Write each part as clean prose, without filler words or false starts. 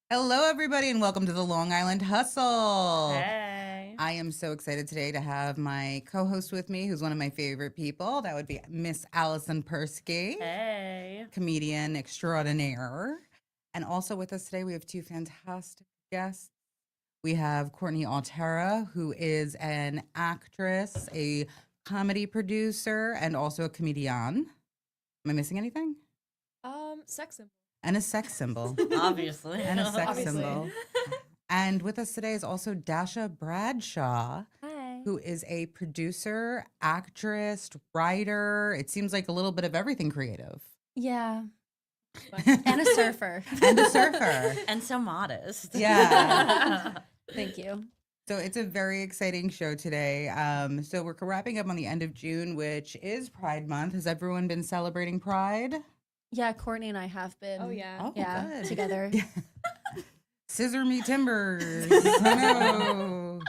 Hello, everybody, and welcome to the Long Island Hustle. Hey. I am so excited today to have my co-host with me, who's one of my favorite people. That would be Miss Allison Persky, Hey. comedian extraordinaire. And also with us today, we have two fantastic guests. We have Courtney Altera, who is an actress, a comedy producer, and also a comedian. Am I missing anything? Sex symbol. And a sex symbol. Obviously. And a sex Obviously. symbol. And with us today is also Dasha Bradshaw, Hi. who is a producer, actress, writer. It seems like a little bit of everything creative. Yeah. And a surfer. And a surfer. And so modest. Yeah. Thank you. So it's a very exciting show today. So we're wrapping up on the end of June, which is Pride Month. Has everyone been celebrating Pride? Yeah, Courtney and I have been. Oh yeah. Oh, Yeah, good. together. Scissor me timbers. I know.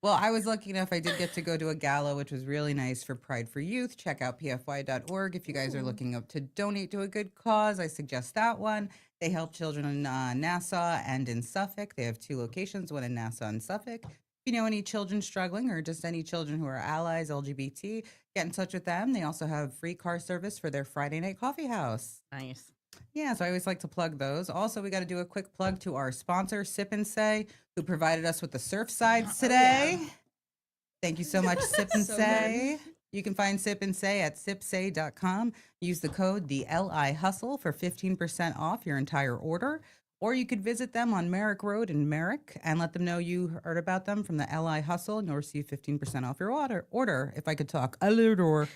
Well, I was lucky enough. I did get to go to a gala, which was really nice for Pride for Youth. Check out pfy.org if you guys are looking up to donate to a good cause. I suggest that one. They help children in Nassau and in Suffolk. They have two locations, one in Nassau and Suffolk. If you know any children struggling or just any children who are allies, LGBT, get in touch with them. They also have free car service for their Friday night coffee house. Nice. Yeah, so I always like to plug those. Also, we got to do a quick plug to our sponsor, Sip and Say, who provided us with the surf sides today. Thank you so much, Sip and So Say. You can find Sip and Say at sipsay.com. Use the code the LI Hustle for 15% off your entire order. Or you could visit them on Merrick Road in Merrick and let them know you heard about them from the LI Hustle, and you'll receive 15% off your order. If I could talk a little.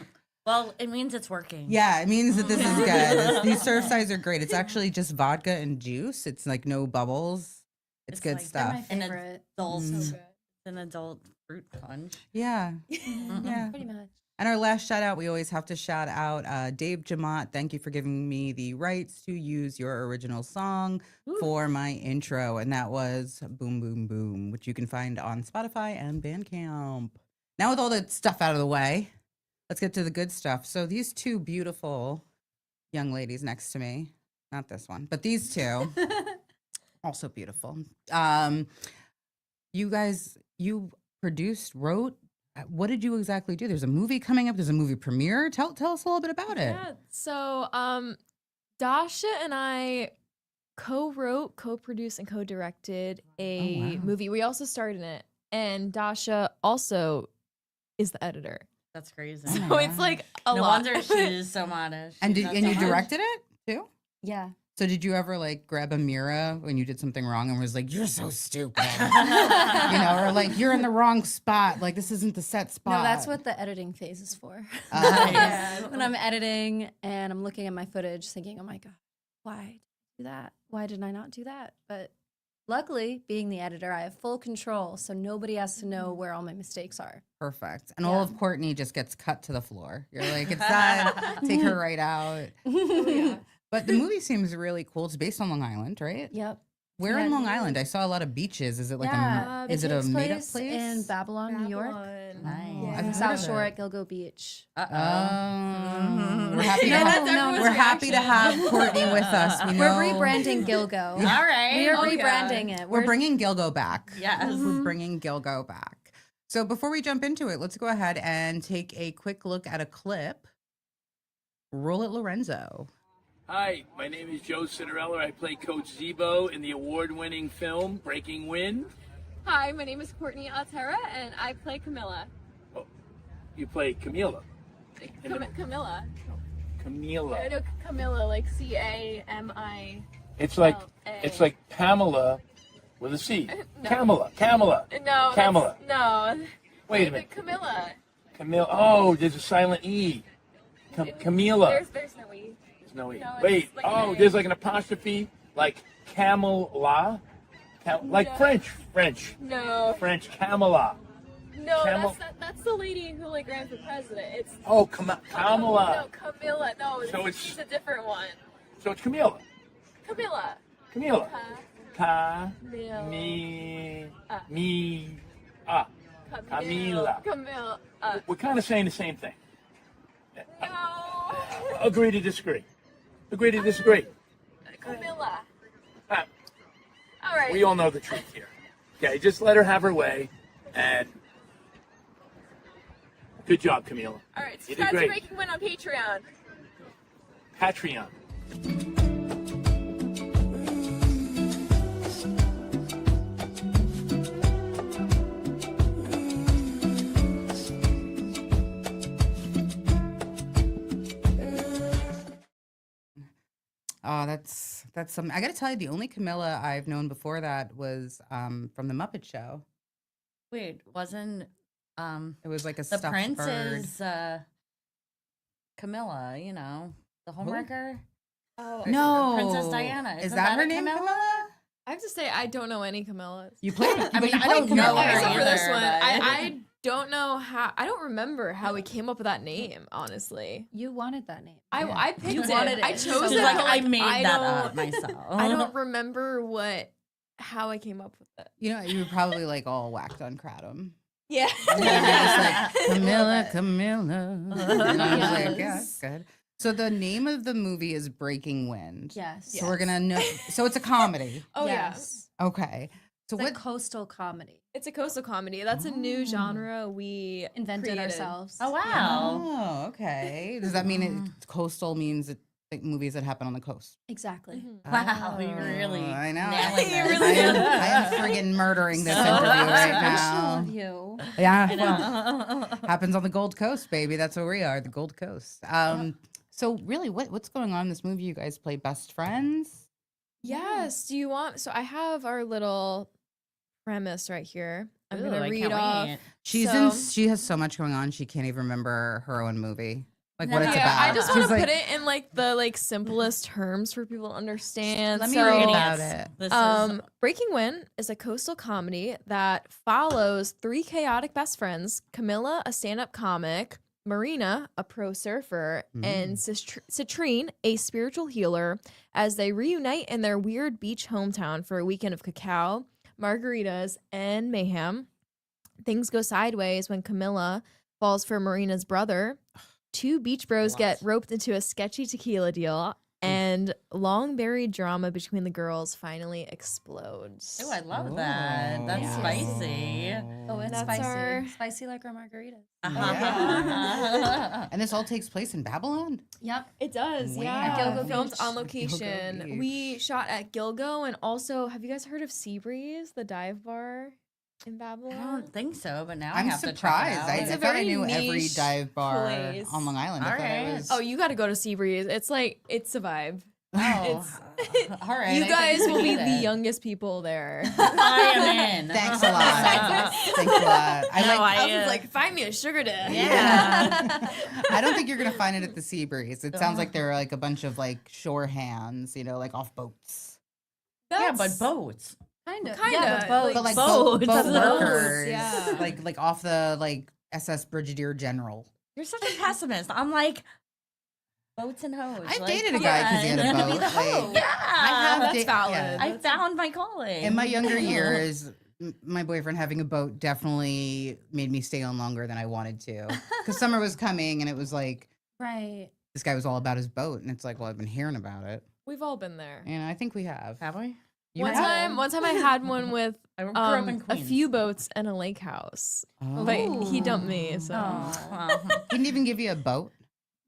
Well, it means it's working. Yeah, it means that this is good. These surf sides are great. It's actually just vodka and juice. It's like no bubbles. It's good like- They're stuff. my And favorite. Adult, Mm. So good. an adult fruit punch. Yeah, Mhm. yeah. Pretty much. And our last shout out, we always have to shout out Dave Jamont. Thank you for giving me the rights to use your original song Woo. for my intro. And that was Boom Boom Boom, which you can find on Spotify and Bandcamp. Now, with all that stuff out of the way, let's get to the good stuff. So, these two beautiful young ladies next to me, not this one, but these two, also beautiful. You guys, you produced, wrote, what did you exactly do? There's a movie coming up. There's a movie premiere. Tell us a little bit about it. Yeah. So, Dasha and I co-wrote, co-produced, and co-directed a wow. movie. We also starred in it, and Dasha also is the editor. That's crazy. Oh my So it's God. like a no lot. wonder she's so modest. And She's did not and so you modest. directed it too? Yeah. So did you ever like grab a mirror when you did something wrong and was like, "You're so stupid," or like, "You're in the wrong spot. Like this isn't the set spot." No, that's what the editing phase is for. Nice. When I'm editing and I'm looking at my footage thinking, oh my God, why did I do that? Why did I not do that? But luckily, being the editor, I have full control. So nobody has to know where all my mistakes are. Perfect. And all Yeah. of Courtney just gets cut to the floor. You're like, "It's done. Take her right out." Yeah. But the movie seems really cool. It's based on Long Island, right? Yep. Where in Yeah. Long Island? I saw a lot of beaches. Is it like Yeah, is it a takes made up place place? in Babylon, New York? Babylon. Nice. I've heard South of Shore it. at Gilgo Beach. Uh-oh. Oh, we're happy to No, have, no, no, we're no. happy to have Courtney with us. We We're know- rebranding Gilgo. All right. We are Oh, yeah. rebranding it. We're bringing Gilgo back. Yes. We're bringing Gilgo back. So before we jump into it, let's go ahead and take a quick look at a clip. Roll it, Lorenzo. Hi, my name is Joe Citarella. I play Coach Zebo in the award-winning film Breaking Wind. Hi, my name is Courtney Altera, and I play Camilla. Oh, you play Camila. Camilla. I Camila. know Camilla, like C-A-M-I. It's like L-A. it's like Pamela with a C. No. Camila. No, Camila. No. Wait a minute. Camilla. Camila. Oh, there's a silent E. Camila. There's no E. There's no E. no, it's Wait. like Oh, an A. there's like an apostrophe, like Camela. Like No. French. No. French Camela. No, Camel- that's the lady who like ran for president. It's Oh, Kamala. No, Camilla. No, So it's- she's a different one. So it's Camila. Camilla. Camila. Ka. Camille. Me. Ah. Me. Ah. Camila. Camille. We're kind of saying the same thing. No. Agree to disagree. Agree to disagree. Camilla. Ah, right. We all know the truth here. Okay, just let her have her way. And good job, Camila. All right. You did Subscribe to great. Breaking Win on Patreon. Patreon. Oh, that's some. I got to tell you, the only Camilla I've known before that was from the Muppet Show. Wait, wasn't It was like a the stuffed prince bird. is Camilla? You know, the homewrecker. Oh, No, Princess Diana. Is Isn't that that her a name? Camilla? Camilla? I have to say I don't know any Camillas. You played. I mean, you I played don't know Camilla. her Except for this either, one. but- I don't know how. I don't remember how we came up with that name. Honestly, You wanted that name. I picked You it. wanted I it. chose She's it. like, but, I made I that don't- up myself. I don't remember how I came up with it. You know, you were probably like all whacked on Kratom. Yeah. Yeah, just like Camilla, Camilla. And I was like, yeah, Yes. good. So the name of the movie is Breaking Wind. Yes. So we're gonna know. So it's a comedy. Oh Yes. Okay. So It's what? a coastal comedy. It's a coastal comedy. That's a new genre we Invented created. ourselves. Oh wow. Oh, okay. Does that mean it, coastal means it, like movies that happen on the coast? Exactly. Mhm. Wow, you Oh, really I know. nailing You this. really I am friggin' murdering this So interview right Special now. of you. Yeah, I well, know. happens on the Gold Coast, baby. That's where we are, the Gold Coast. So really, what's going on in this movie? You guys play best friends? Yes. Do you want? So I have our little premise right here. I'm Ooh, gonna I read can't off. wait. She has so much going on. She can't even remember her own movie, like what it's Yeah, about. I just want She's to like, put it in like the simplest terms for people to understand. Let me so, read about it. This Breaking Wind is a coastal comedy that follows three chaotic best friends: Camilla, a stand-up comic; Marina, a pro surfer; and Citrine, a spiritual healer, as they reunite in their weird beach hometown for a weekend of cacao, margaritas, and mayhem. Things go sideways when Camilla falls for Marina's brother. Two beach bros get roped into a sketchy tequila deal, and long-buried drama between the girls finally explodes. Oh, I love that. That's Yeah. spicy. Oh, it's That's spicy. our- Spicy like our margaritas. Yeah. And this all takes place in Babylon. Yep. It does, Wow. yeah. At Gilgo Filmed Beach. on At Gilgo location. Beach. We shot at Gilgo, and also, have you guys heard of Seabreeze, the dive bar in I Babylon? don't think so, but now I I'm have surprised. to check it It's I a thought I very knew every niche dive bar place. on Long Island. I thought it Alright. was. Oh, you got to go to Seabreeze. It's like it's a vibe. out. All right. You I think guys we will be did the it. youngest people there. I am in. Thanks a lot. Thanks a lot. I was like, find me a sugar daddy. Yeah. I don't think you're gonna find it at the Seabreeze. It sounds like there are like a bunch of like shore hands, you know, like off boats. Yeah, but boats. Kind of. Kinda, Yeah, but both. But like Boats. boat Boats, workers, yeah. like off the like SS Brigadier General. You're such a pessimist. I'm like, boats and hoes. I've like, dated a come guy because he had a on. boat. Like, Yeah. I have That's valid. I found my calling. in my younger years, my boyfriend having a boat definitely made me stay on longer than I wanted to. Because summer was coming, and it was like Right. this guy was all about his boat, and it's like, well, I've been hearing about it, We've all been there. and I think we have. Have we? You One have? time I had one with I grew up in a Queens. few boats and a lake house. But he dumped me, so Oh, well. He didn't even give you a boat.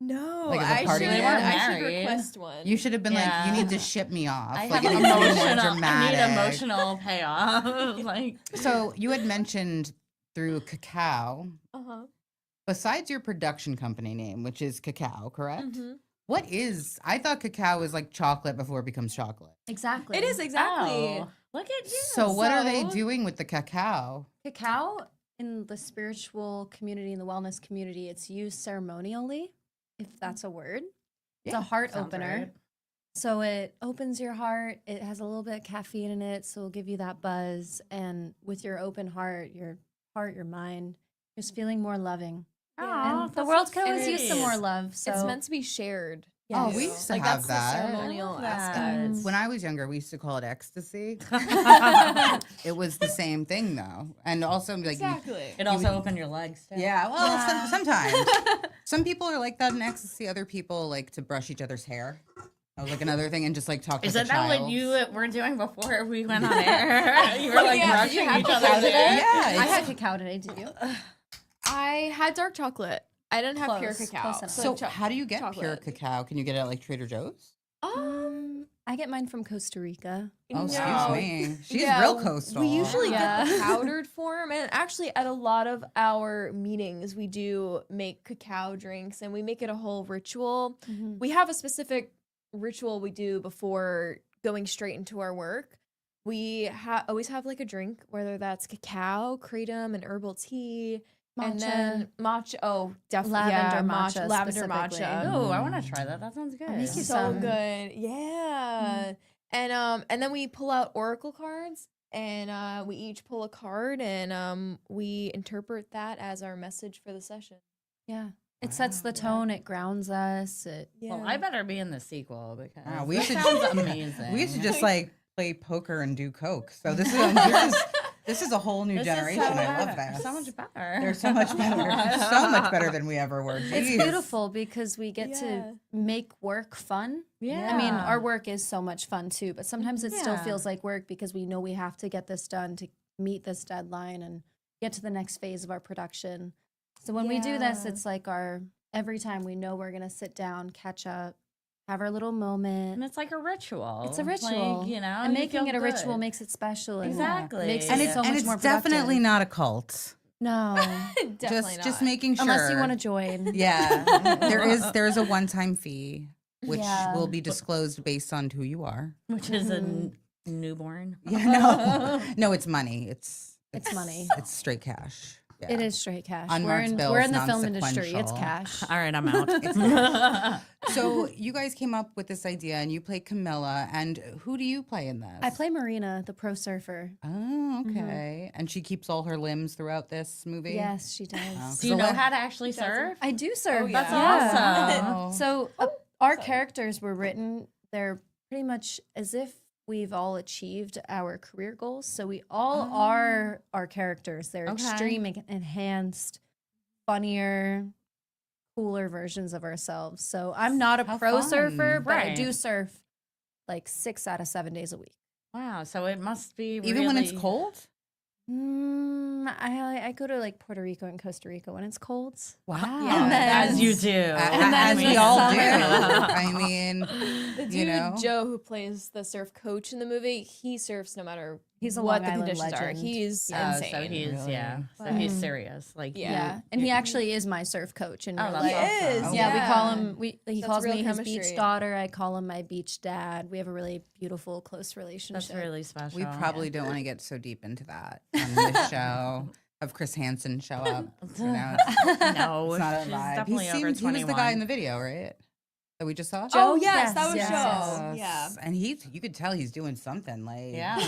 no, Like as a I party should gift? I should Married. request one. You should have been like, Yeah. you need to ship me off. I like, have it needs to be more emotional. I dramatic. need emotional payoff. like, So you had mentioned through Cacao, Uh-huh. besides your production company name, which is Cacao, correct? Mhm. What is? I thought cacao was like chocolate before it becomes chocolate. Exactly. It is exactly. oh, look at you. So what are they so- doing with the cacao? Cacao in the spiritual community, in the wellness community, it's used ceremonially, if that's a word. It's Yeah, a heart sounds opener. right. So it opens your heart. It has a little bit of caffeine in it, so it'll give you that buzz. And with your open heart, your mind, just feeling more loving. Aw, And the that's world so could always use some sweet. more love. So It's meant to be shared. Oh, Yes. we used to Like have that's that. the ceremonial I love aspect. that. When I was younger, we used to call it ecstasy. It was the same thing though, and also like Exactly. It also opened your legs too. yeah. Well, sometimes some people are like that in ecstasy. Other people like to brush each other's hair. Oh, like another thing, and just like talk Is like a that child. what you were doing before we went on air? You were like yeah, did rushing you have each cacao other today? there? Yeah, I it's- had cacao today. Did you? I had dark chocolate. I didn't have pure Close, cacao. close enough. So cho- how do you get pure chocolate. cacao? Can you get it at like Trader Joe's? I get mine from Costa Rica. Oh, No. excuse me. She's Yeah, real coastal. We usually Yeah. get the powdered form, and actually, at a lot of our meetings, we do make cacao drinks, and we make it a whole ritual. We have a specific ritual we do before going straight into our work. We always have like a drink, whether that's cacao, kratom, and herbal tea, and then matcha. Oh, definitely Lavender matcha, matcha lavender specifically. matcha. Oh, I want to try that. That sounds good. make you So some. good, yeah. And then we pull out oracle cards, and we each pull a card, and we interpret that as our message for the session. Yeah. It sets the Yeah. tone. It grounds us. It Well, I better be in the sequel because Wow, we this should- sounds amazing. We used to just like play poker and do coke. So this is a whole new This is generation. so I love better. this. So much better. They're so much better. So much better than we ever were. it's Jeez. beautiful because we get Yeah. to make work fun. Yeah. I mean, our work is so much fun too, but sometimes it still Yeah. feels like work because we know we have to get this done to meet this deadline and get to the next phase of our production. So when we do this, Yeah. it's like every time we know we're going to sit down, catch up, have our little and moment. it's like a ritual. It's a Like, ritual. you know, and you making feel it a ritual good. makes it special. And Exactly. Makes it and Yeah. it's, so much and it's more definitely productive. not a cult. No. Definitely Just not. making sure. Unless you want to join. Yeah. there is a one-time fee which Yeah. will be disclosed based on who you are. Which is a newborn. Yeah, no. No, it's money. It's money. It's straight cash. Yeah. It is straight cash. Unmarked We're in the bills, film industry. It's non-sequential. cash. All right, I'm out. So you guys came up with this idea and you play Camilla, and who do you play in this? I play Marina, the pro surfer. Oh, okay. And she keeps all her limbs throughout this movie? Yes, she does. Oh. Do you know how to actually surf? I do surf. yeah. That's awesome. Oh. So our characters were written, they're pretty much as if we've all achieved our career goals. So we all are our characters. They're Okay. extreme, enhanced, funnier, cooler versions of ourselves. So I'm not a How pro fun. surfer, but I do Right. surf like 6 out of 7 days a week. Wow, so it must be Even when it's really- cold? I go to like Puerto Rico and Costa Rica when it's cold. Wow. And then- as you do. And As then we all do. summer. I mean, The dude you know? Joe who plays the surf coach in the movie, he surfs no matter He's a what Long the Island conditions are. legend. He's Oh, insane. so he's Really? so he's serious. Like Yeah. Yeah, and he actually is my surf coach in Oh, real that's life. awesome. Oh, Yeah, we call yeah. him. He That's calls real me his chemistry. beach daughter. I call him my beach dad. We have a really beautiful, close relationship. That's really special. we probably don't want to get so deep into that on this show. Of Chris Hansen show up. You know, no, it's not a she's vibe. definitely he over seemed, 21. he was the guy in the video, right? That we just saw? Oh, yes, yes, that was yes, Joe. yes. Yeah. And you could tell he's doing something like Yeah.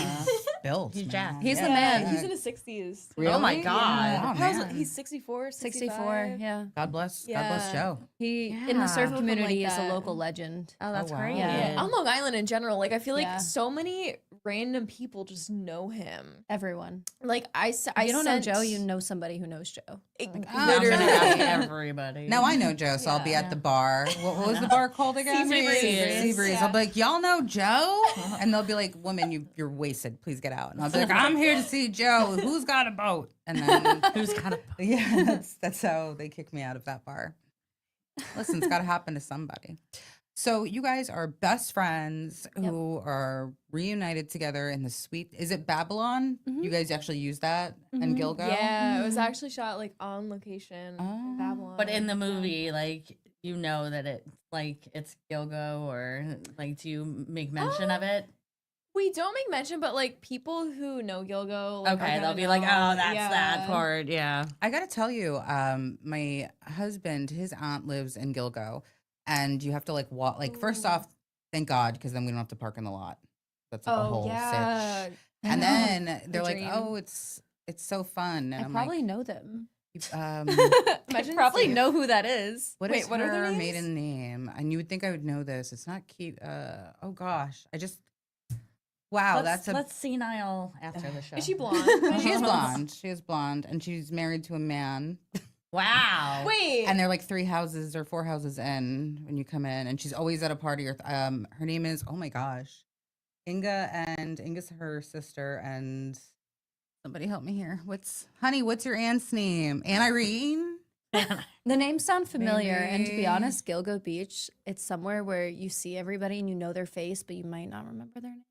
built. He's man. jacked. He's the Yeah. man. He's in his 60s. Oh my Really? God. Oh, How's- man. He's 64, 64. Yeah, God bless Yeah. Joe. he in Yeah. the surf Something community like is a that. local legend. Oh, that's wow. great. Yeah. On Long Island in general, like I feel like Yeah. so many random people just know him. Everyone. Like I You don't know sent- Joe. You know somebody who knows Joe. It- oh, I'm gonna literally. ask everybody. Now I know Joe, so I'll be at the bar. What was the bar called again? Seabreeze. Seabreeze. I'll be like, y'all know Joe? And they'll be like, woman, you're wasted. Please get out. And I'll be like, I'm here to see Joe. Who's got a boat? And then Who's got a yeah, that's how they kick me out of that bar. Listen, it's got to happen to somebody. So you guys are best friends who are reunited together in the sweet. Is it Babylon? You guys actually use that in Gilgo? Yeah, it was actually shot like on location Oh. in Babylon. But in the movie, like you know that it's Gilgo, or like do you make mention of it? We don't make mention, but like people who know Gilgo, like, are Okay, they'll gonna be like, know. oh, that's that Yeah. part. Yeah. I got to tell you, my husband, his aunt lives in Gilgo, and you have to like walk. Like first off, thank God, because then we don't have to park in the lot. That's like a Oh whole yeah. sitch. And then they're The like, dream. "Oh, it's so fun." And I I'm probably like, know them. um, I probably know who that is. What Wait, is what are their her names? maiden name? And you would think I would know this. It's not cute. Oh gosh, wow, Let's senile after the show. Is she blonde? She is blonde. She is blonde, and she's married to a man. Wow. Wait. And they're like 3 houses or 4 houses in when you come in, and she's always at a party. Or her name is, oh my gosh, Inga, and Inga's her sister. And somebody help me here. What's your aunt's name? Anne Irene. The names sound familiar, and to be Maybe. honest, Gilgo Beach, it's somewhere where you see everybody and you know their face, but you might not remember their name.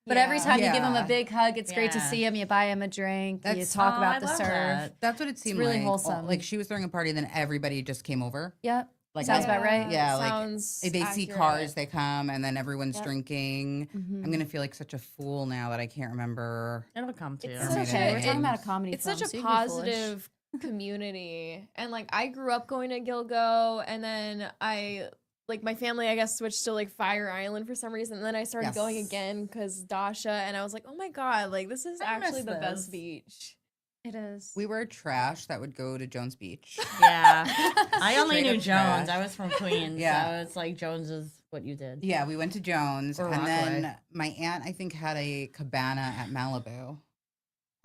But every time you give them Yeah. a big hug, it's great to Yeah. see them. You buy them a drink, you That's- talk Oh, about I the love surf. that. That's what it seemed really like. wholesome. Like she was throwing a party, and then everybody just came over. Yep. Like Sounds about right. Yeah, like Sounds they see accurate. cars, they come, and then everyone's Yep. drinking. Mhm. I'm gonna feel like such a fool now that I can't remember. It'll come to you. It's Or okay. We're maybe talking about a it's- comedy It's film, such so a you can be foolish. positive community. And like I grew up going to Gilgo, and then I like my family I guess switched to like Fire Island for some reason, and then I started going Yes. again because Dasha, and I was like, oh my god, like this is I miss actually the this. best beach. It is. We were trash that would go to Jones Beach. Yeah. I only Straight knew up Jones. trash. I was from Queens. Yeah. So it's like Jones is what you did. Yeah, we went to Jones, Or and then Rockaway. my aunt I think had a cabana at Malibu,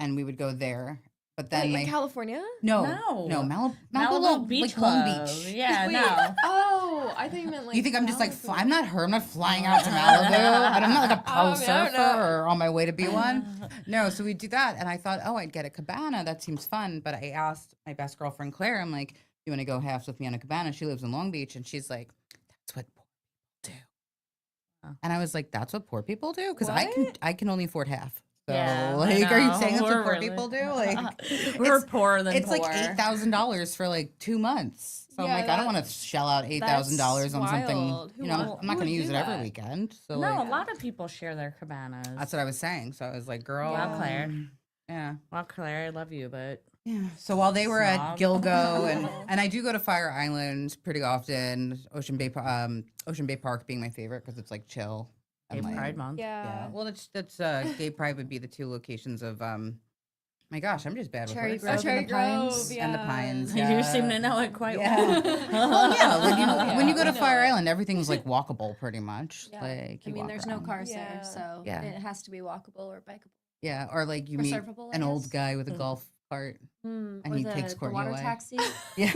and we would go there. But then Wait, in California? no, No. Malibu, Malibu Beach like Long Club. Beach. Yeah, Wait, no. Oh, I thought you meant like. You think I'm just like Malibu. I'm not her. I'm not flying out to Malibu, and I'm not like a pro I don't surfer know. or on my way to be one. No, so we do that, and I thought, oh, I'd get a cabana. That seems fun. But I asked my best girlfriend Claire, I'm like, you want to go halves with me on a cabana? She lives in Long Beach, and she's like, that's what poor people do. Oh. And I was like, that's what poor people do, because What? I can only afford half. So Yeah, I like, are you know. saying that's what We're poor really- people do? Like, We're it's- poorer than it's poor. like $8,000 for like 2 months. So I'm Yeah, like, I don't that- want to shell out $8,000 on something. wild. Who You know, would- I'm not who going to would use do it every that? weekend. So No, like, a lot of people share their cabanas. that's what I was saying. So I was like, girl, Wow, Claire. yeah. Well, Claire, I love you, but Yeah. So while they were at Snob. Gilgo, and I do go to Fire Island pretty often, Ocean Bay Park being my favorite because it's like chill. Gay and, like, Pride Month. Yeah. Yeah. Well, that's Gay Pride would be the 2 locations of my gosh, I'm just bad with Cherry words. Grove Cherry and the Pines. Grove, And the yeah. Pines. You Yeah. seem to know it quite Yeah. well. Well, yeah. When you go Yeah, to we Fire know it. Island, everything's like walkable pretty much. Yeah. Like I you mean, walk there's no around. cars Yeah. there, so Yeah. it has to be walkable or bikeable. Yeah, or like you Or meet surfable, I an guess. old guy with a Mm. golf cart. Mm, And or he the, takes the Courtney water away. taxi. Yeah.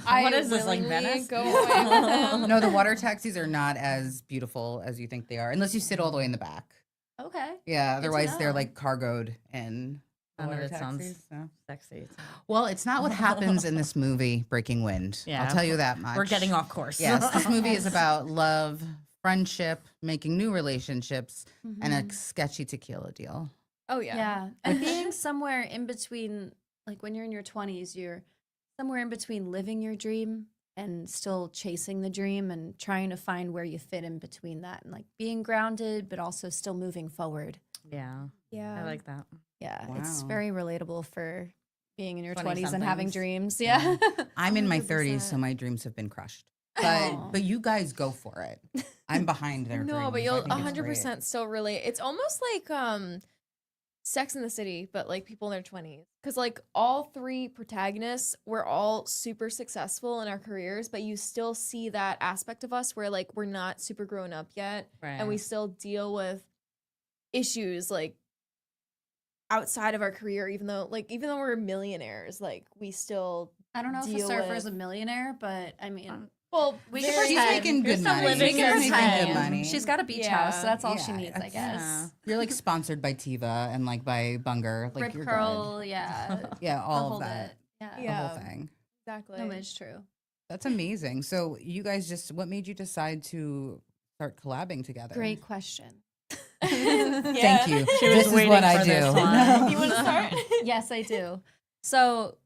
What I is this, like willingly Venice? Go away with him. No, the water taxis are not as beautiful as you think they are, unless you sit all the way in the back. Okay. Yeah, Good to otherwise they're know. like cargoed in. the I know water that sounds taxis, so. sexy. Well, it's not what happens in this movie, Breaking Wind. Yeah, I'll tell you that much. We're getting off course. Yes, this movie is about love, friendship, making new relationships, and a sketchy tequila deal. Oh yeah. Yeah. And being somewhere in between, like when you're in your 20s, you're somewhere in between living your dream and still chasing the dream and trying to find where you fit in between that and like being grounded, but also still moving forward. Yeah, Yeah. I like that. Yeah. It's Wow. very relatable for being in your 20 20s and having somethings. dreams. Yeah. I'm in my 30s, 100%. so my dreams have been crushed. Aw. But you guys go for it. I'm behind their dreams. No, but I you'll think it's 100% great. still relate. It's almost like Sex in the City, but like people in their 20s. Because like all 3 protagonists were all super successful in our careers, but you still see that aspect of us where like we're not super grown up yet, Right. and we still deal with issues like outside of our career, even though we're millionaires, like we still I don't know if a deal surfer is a with- millionaire, but I mean, well we very- can She's pretend. making Here's good some money. living She's in making time. good money. she's got a beach Yeah. house, so that's all she Yeah, needs, I it's- guess. yeah. You're like sponsored by Tiva and like by Bunger. Like Rip you're curl, yeah. good. Yeah, the all whole of that. bit. Yeah. The Yeah. whole thing. exactly. No, it's true. That's amazing. So you guys just what made you decide to start collabing together? Great question. Thank you. She was This is waiting what I for this do. one. You want to start? Yes, I do. So,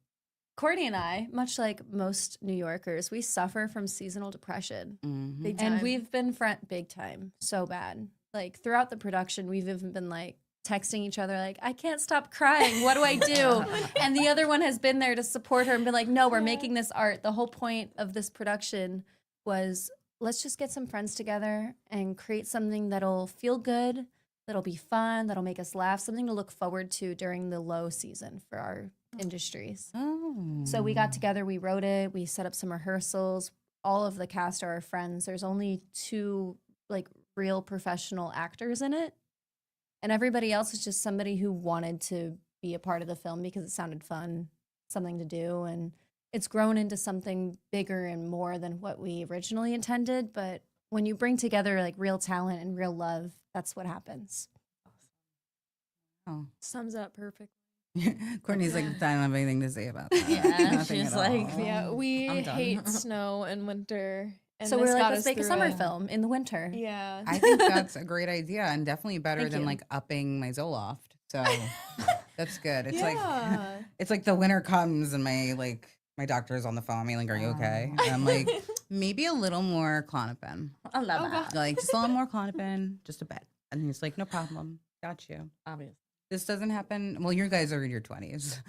Courtney and I, much like most New Yorkers, we suffer from seasonal depression. Mhm. Big And time. we've been big time, so bad. Like throughout the production, we've even been like texting each other, like, I can't stop crying. What do I do? And the other one has been there to support her and been like, no, we're making this art. The whole point of this production was let's just get some friends together and create something that'll feel good, that'll be fun, that'll make us laugh, something to look forward to during the low season for our industries. Oh. So we got together, we wrote it, we set up some rehearsals. All of the cast are our friends. There's only 2 like real professional actors in it. And everybody else is just somebody who wanted to be a part of the film because it sounded fun, something to do. And it's grown into something bigger and more than what we originally intended. But when you bring together like real talent and real love, that's what happens. Oh. Sums up perfect. Courtney's like, I don't have anything to say about that. Yeah, Nothing she's at like, all. Yeah, we I'm done. hate snow and winter. And So this we're like, got let's us make a through summer it. film in the winter. Yeah. I think that's a great idea and definitely better Thank than you. like upping my Zoloft. So that's good. It's Yeah. like it's like the winter comes and my doctor's on the phone. I'm like, are you okay? And I'm like, maybe a little more Klonopin. I love that. Like just a little more Klonopin, just a bit. And he's like, no problem. Got you. Obviously. This doesn't happen. Well, you guys are in your 20s.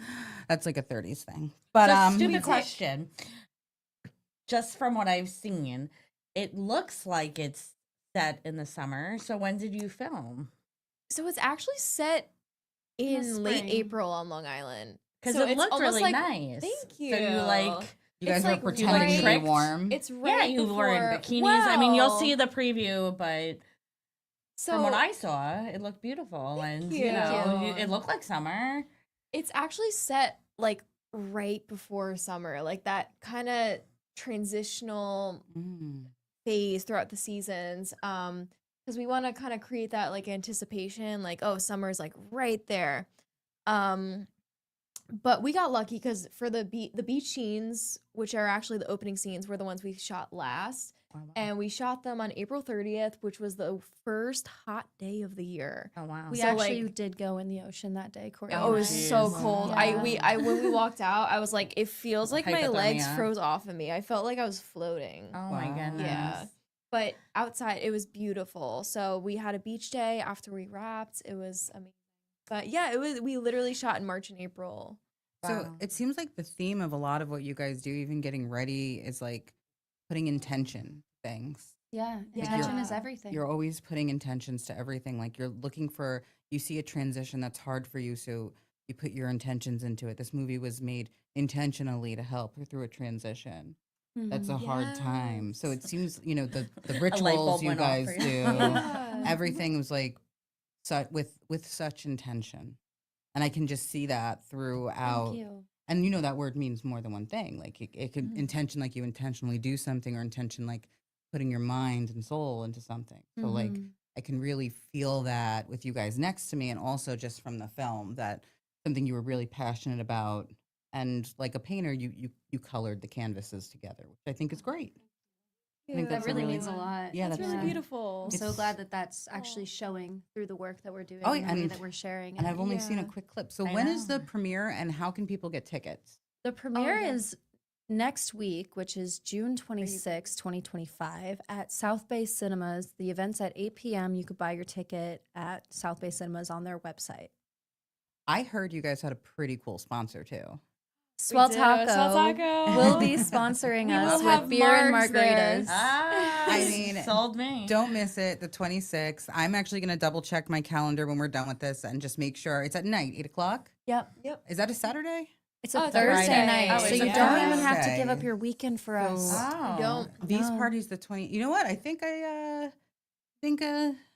That's like a 30s thing. But So, stupid question. Just from what I've seen, it looks like it's set in the summer. So when did you film? So it's actually set in late spring. April on Long Island. Because So it it's looked almost really like- nice. Thank you. So you like, you guys it's were like pretending to be tricked. warm. It's yeah, right you were in before- bikinis. I mean, you'll Well, see the preview, but So from what I saw, it looked beautiful, and you you. know, it looked like summer. it's actually set like right before summer, like that kind of transitional Mm. phase throughout the seasons. Because we want to kind of create that like anticipation, like, oh, summer's like right there. But we got lucky because for the beach scenes, which are actually the opening scenes, were the ones we shot last. And we shot them on April 30th, which was the first hot day of the year. Oh wow! We So, actually like- did go in the ocean that day, Courtney. Oh, it was so Jeez. cold. Yeah. I when we walked out, I was like, it feels like my legs Hypothermia. froze off of me. I felt like I was floating. Oh my Wow. goodness! Yeah. But outside, it was beautiful. So we had a beach day after we wrapped. It was amazing. But yeah, it was. We literally shot in March and April. So Wow. it seems like the theme of a lot of what you guys do, even getting ready, is like putting intention to things. Yeah, Yeah. intention is everything. You're always putting intentions to everything. Like you're looking for, you see a transition that's hard for you, so you put your intentions into it. This movie was made intentionally to help through a transition. That's a hard time. So it seems, you know, the light bulb rituals you went off guys for do, you. Yeah. everything was like with such intention. And I can just see that throughout. Thank you. And you know that word means more than one thing. Like it could intention, like you intentionally do something, or intention like putting your mind and soul into something. So like Mhm. I can really feel that with you guys next to me, and also just from the film, that something you were really passionate about. And like a painter, you colored the canvases together, which I think is great. I think That that's a really really- means a lot. Yeah, That's that's really yeah. beautiful. I'm so It's- glad that that's actually showing through the work that we're doing, Oh, and the way and- that we're sharing. And it. I've only seen a Yeah. quick clip. So I when is the know. premiere, and how can people get tickets? The premiere yeah. is next week, which is June 26, 2025, at South Bay Cinemas. The event's at 8 p.m. You could buy your ticket at South Bay Cinemas on their website. I heard you guys had a pretty cool sponsor too. Swell do. Taco, Swell Taco. will be sponsoring We us will with have beer and Margs there. margaritas. Ah, I mean, sold me. Don't miss it, the 26th. I'm actually going to double check my calendar when we're done with this and just make sure it's at night, 8 o'clock. Yep. Is that a Saturday? It's Oh, a it's a Thursday Friday. night, Oh, so it's you a don't even have to Thursday. give up your weekend for us. So- Wow. Don't. These No. parties, the 20. You know what? I think I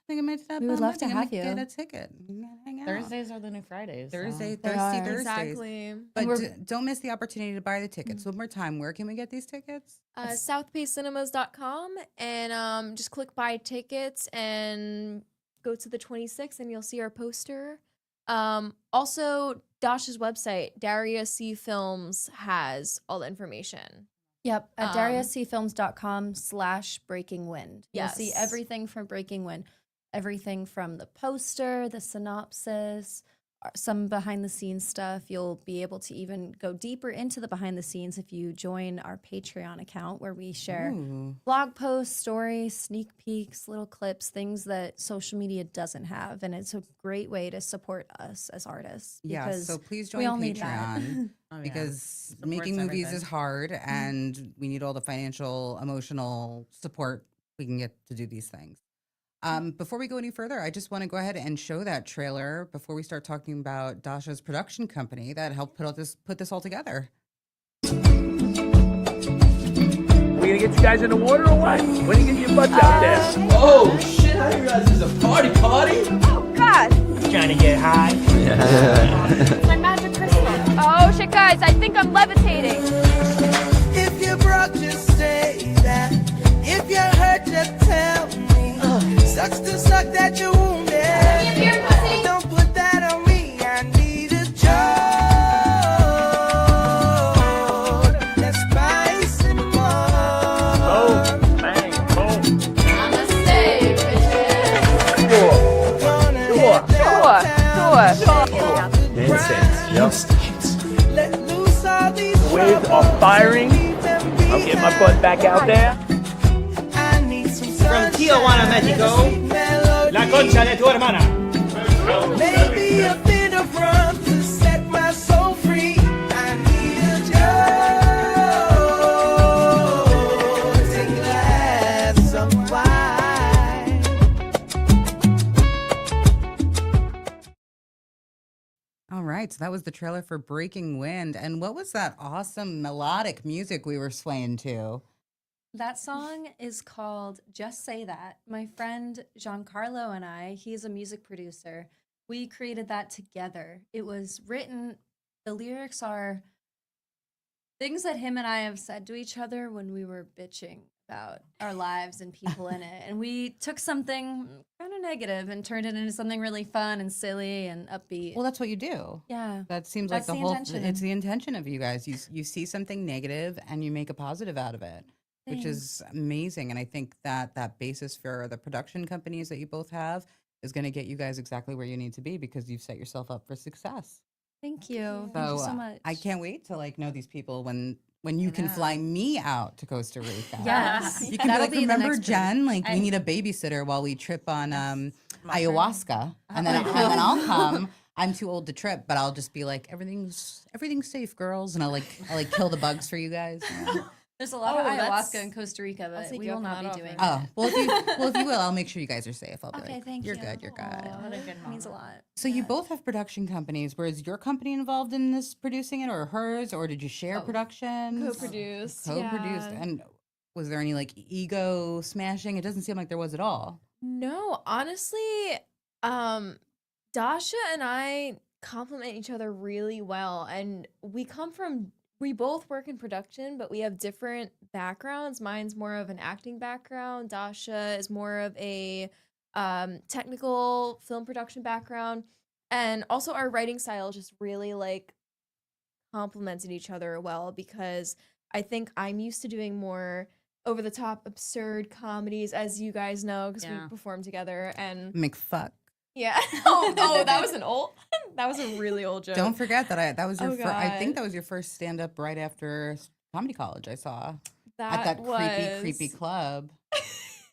might stop. We would on love to Monday. I have might you. Get a ticket. We gotta hang out. Thursdays are the new Fridays. so- Thursday, They thirsty are. Thursdays. Exactly. But we're- don't miss the opportunity to buy the tickets. One more time, where can we get these tickets? SouthBayCinemas.com and just click buy tickets and go to the 26th and you'll see our poster. Also, Dash's website, Daria C Films, has all the information. Yep, at Um, dariacfilms.com/breakingwind. You'll see Yes. everything from Breaking Wind, everything from the poster, the synopsis, some behind the scenes stuff. You'll be able to even go deeper into the behind the scenes if you join our Patreon account, where we share Ooh. blog posts, stories, sneak peeks, little clips, things that social media doesn't have. And it's a great way to support us as artists. Yeah, because so please we join all need that. Patreon Oh, yeah. because Supports making movies everything. is hard, and we need all the financial, emotional support we can get to do these things. Before we go any further, I just want to go ahead and show that trailer before we start talking about Dasha's production company that helped put this all together. We gonna get you guys in the water or what? When you get your butts out there? Oh shit, I didn't realize this is a party. Trying to get high. My magic crystal. Oh shit, guys, I think I'm levitating. If you're broke, just say that. If you're hurt, just tell me. Sucks to suck that you're wounded. Don't put that on me. I need a jolt. Let's spice it more. Oh, bang, boom. Let loose all these Waves are firing. I'll get my butt back out there. I need some From Tijuana, Mexico, La Concha de tu hermana. Maybe a bit of rum to set my soul free. I need a jolt. Take a glass of wine. All right, so that was the trailer for Breaking Wind. And what was that awesome melodic music we were swaying to? That song is called Just Say That. My friend Giancarlo and I, he's a music producer, we created that together. It was written, the lyrics are things that him and I have said to each other when we were bitching about our lives and people in it. And we took something kind of negative and turned it into something really fun and silly and upbeat. Well, that's what you do. Yeah. That seems That's like the the whole. intention. It's the intention of you guys. You see something negative and you make a positive out of it, which is amazing. And I think that that basis for the production companies that you both have is going to get you guys exactly where you need to be because you've set yourself up for success. Thank you. Thank you so much. I can't wait to like know these people when you can fly me out to Costa Rica. Yes. You can That'll be like, be the remember next Jen? Like we need a babysitter while we trip on ayahuasca, and then I'll come. I'm too old to trip, but I'll just be like, everything's safe, girls, and I'll kill the bugs for you guys. Yeah. There's a lot Oh, of that's- ayahuasca in Costa Rica, but take we you will up not on be that doing offer. that. Oh, well, if you will, I'll make sure you guys are safe. I'll be Okay, like, thank you're you. good, you're good. Aw, What a good that means a mama. lot. So you both have production companies. Was your company involved in this producing it, or hers, or did you share production? Co-produced. Co-produced, yeah. and was there any like ego smashing? It doesn't seem like there was at all. No, honestly, Dasha and I complement each other really well. And we both work in production, but we have different backgrounds. Mine's more of an acting background. Dasha is more of a technical film production background. And also our writing style just really like complemented each other well because I think I'm used to doing more over the top absurd comedies, as you guys know, because Yeah. we perform together. And McFuck. yeah. That was that was a really old joke. Don't forget that that was your Oh, I think God. that was your first stand up right after comedy college. I saw that at that was... creepy club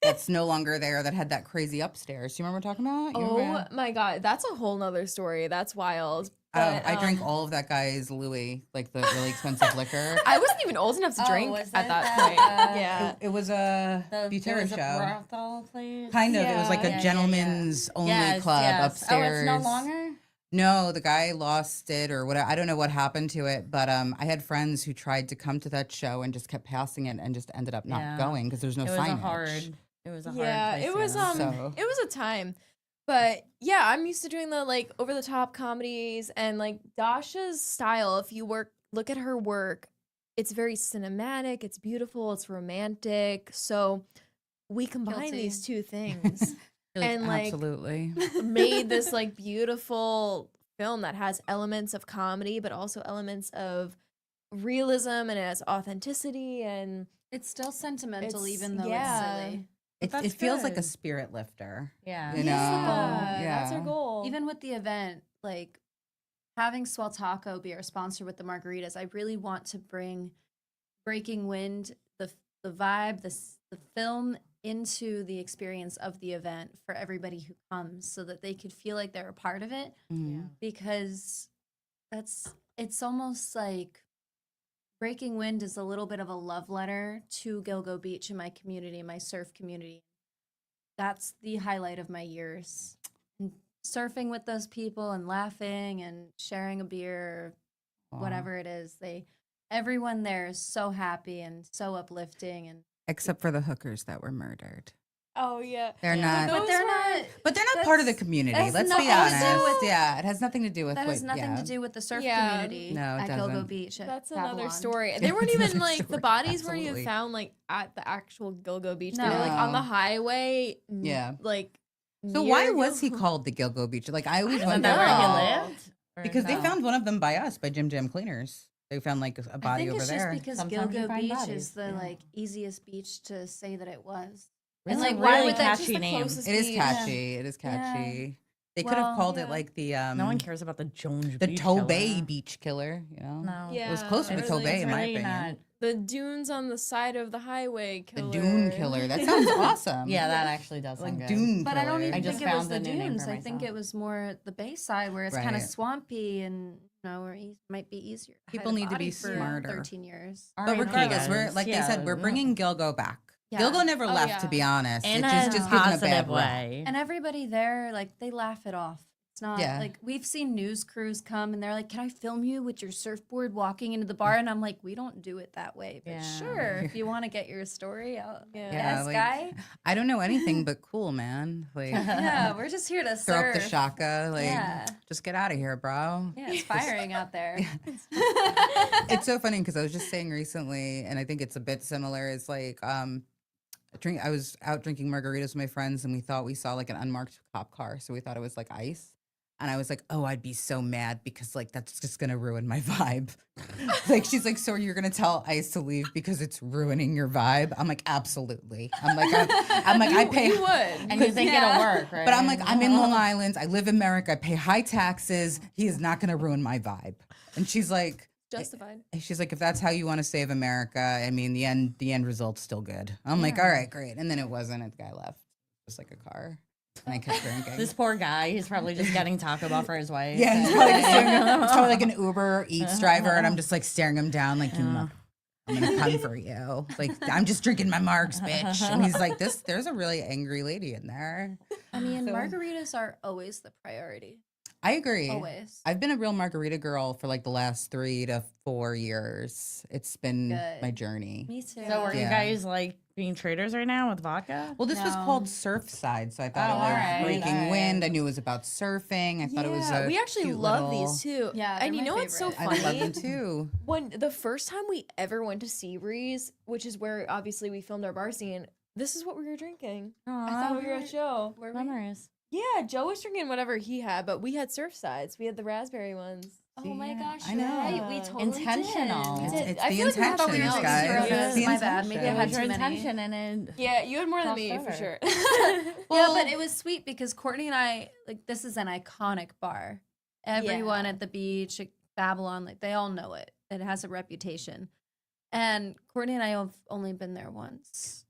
that's no longer there that had that crazy upstairs. Do you remember what I'm talking about? You Oh remember? my god, that's a whole nother story. That's wild. Oh, But, I drank all of that guy's Louis, like the really expensive liquor. I wasn't even old enough to Oh, drink was at it that that, point. uh, Yeah. It was a There Butera was a show. brothel place. Kind of. It was like Yeah. a Yeah, yeah, gentleman's only Yes, club yes. upstairs. Oh, it's no longer? No, the guy lost it or whatever. I don't know what happened to it, but I had friends who tried to come to that show and just kept passing it and just ended up not Yeah. going because there's no It was signage. a hard. It was a hard. Yeah, place it to was go. So- it was a time. But yeah, I'm used to doing the like over the top comedies and like Dasha's style, if you look at her work, it's very cinematic, it's beautiful, it's romantic. So we combine Guilty. these two things and like Absolutely. made this like beautiful film that has elements of comedy but also elements of realism and it has authenticity and It's still sentimental, It's- even though yeah. it's silly. It that's feels like a good. spirit lifter. Yeah. You know? that's our Yeah. goal. Even with the event, like having Swell Taco be our sponsor with the margaritas, I really want to bring Breaking Wind, the vibe, the film into the experience of the event for everybody who comes, so that they could feel like they're a part of it. Mhm. Because it's almost like Breaking Wind is a little bit of a love letter to Gilgo Beach and my community, my surf community. That's the highlight of my years. And surfing with those people and laughing and sharing a beer, Wow. whatever it is. Everyone there is so happy and so uplifting, and Except for the hookers that were murdered. Oh yeah. They're not. But they're not. But they're not part of the community. that's Let's nothing be to honest. do with- Yeah, it has nothing to do with That has what- nothing yeah. to do with the surf Yeah. community No, it at Go-Go doesn't. Beach. At That's another Babylon. story. They weren't It's even another like the story. bodies weren't Absolutely. even found like at the actual Go-Go Beach. They were like on No. the highway. Yeah. Like. So near why was he Go- called the Gilgo Beach? Like I always Isn't wondered. that where know. he lived? Or Because they no? found one of them by us, by Jim Jam Cleaners. They found like a I body think over it's there. just because Sometimes you Gilgo find Beach bodies, is the yeah. like easiest beach to say that it was. It's And, a like, why really would that- just catchy the name. closest It is beach. catchy. It is catchy. They could have Well, called yeah. it like the No one cares about the Jones the Beach Tobey Killer. Beach Killer. You know, No. it was Yeah. closer to It's Tobey like- in my really opinion. not- The dunes on the side of the highway The killer. Dune Killer. That sounds awesome. Yeah, that actually does like sound good. Dune But I don't Killer. even I just think it was found the the new name dunes. for I think myself. it was more the Bayside where it's kind of Right. swampy and where it might be easier. to hide People a need to body be for smarter. 13 years. But R.I.P. regardless, we're guys. like they said, we're Yeah. bringing Gilgo back. Yeah. Gilgo never Oh, left, yeah. to be honest. in It a just given a positive bad rap. way. And everybody there, like, they laugh it off. It's not Yeah. like we've seen news crews come and they're like, "Can I film you with your surfboard walking into the bar?" And I'm like, "We don't do it that way, but Yeah. sure, if you want to get your story out, Yeah. yes, like, guy. I don't know anything but cool, man. Like Yeah, we're just here to throw surf. up the shaka. Like Yeah. just get out of here, bro. Yeah, it's firing out there. It's so funny because I was just saying recently, and I think it's a bit similar. It's like I was out drinking margaritas with my friends, and we thought we saw like an unmarked cop car, so we thought it was like ICE. And I was like, oh, I'd be so mad because like that's just gonna ruin my vibe. Like she's like, so you're gonna tell ICE to leave because it's ruining your vibe? I'm like, absolutely. I'm like, I pay. You would. And you think it'll work, right? But I'm like, I'm in Long Island. I live in America. I pay high taxes. He is not gonna ruin my vibe. And she's like, Justified. she's like, if that's how you want to save America, I mean, the end result's still good. I'm like, all right, great. And then it wasn't. And the guy left, just like a car. And I kept drinking. This poor guy, he's probably just getting Taco Bell for his wife. Yeah, he's probably, just it's probably like an Uber Eats driver, and I'm just like staring him down, like, you know, I'm gonna come for you. Like, I'm just drinking my marks, bitch. And he's like, there's a really angry lady in there. I mean, So- margaritas are always the priority. I agree. Always. I've been a real margarita girl for like the last 3 to 4 years. It's been Good. my journey. Me too. So are you Yeah. guys like being traders right now with vodka? Well, this was No. called Surfside, so I thought Oh, it was alright, breaking alright. wind. I knew it was about surfing. I thought it was a we actually cute love little- these too. Yeah, and they're you my know what's so favorite. I funny? love them too. When the first time we ever went to Seabreeze, which is where obviously we filmed our bar scene, this is what we were drinking. I thought we were at show. Were we? Memories. Yeah, Joe was drinking whatever he had, but we had Surfsides. We had the raspberry ones. Oh my Yeah, gosh, I you're know. right. We totally Intentional. did. It's, did. it's I the feel like we had thought we were intentions, doing guys. zero It's dose. the My bad. Maybe I intention. had Your too many. intention and it. Yeah, you had more than Crossed me for over. sure. Yeah, Well- but it was sweet because Courtney and I, like, this is an iconic bar. Everyone Yeah. at the beach, at Babylon, like, they all know it. It has a reputation. And Courtney and I have only been there once.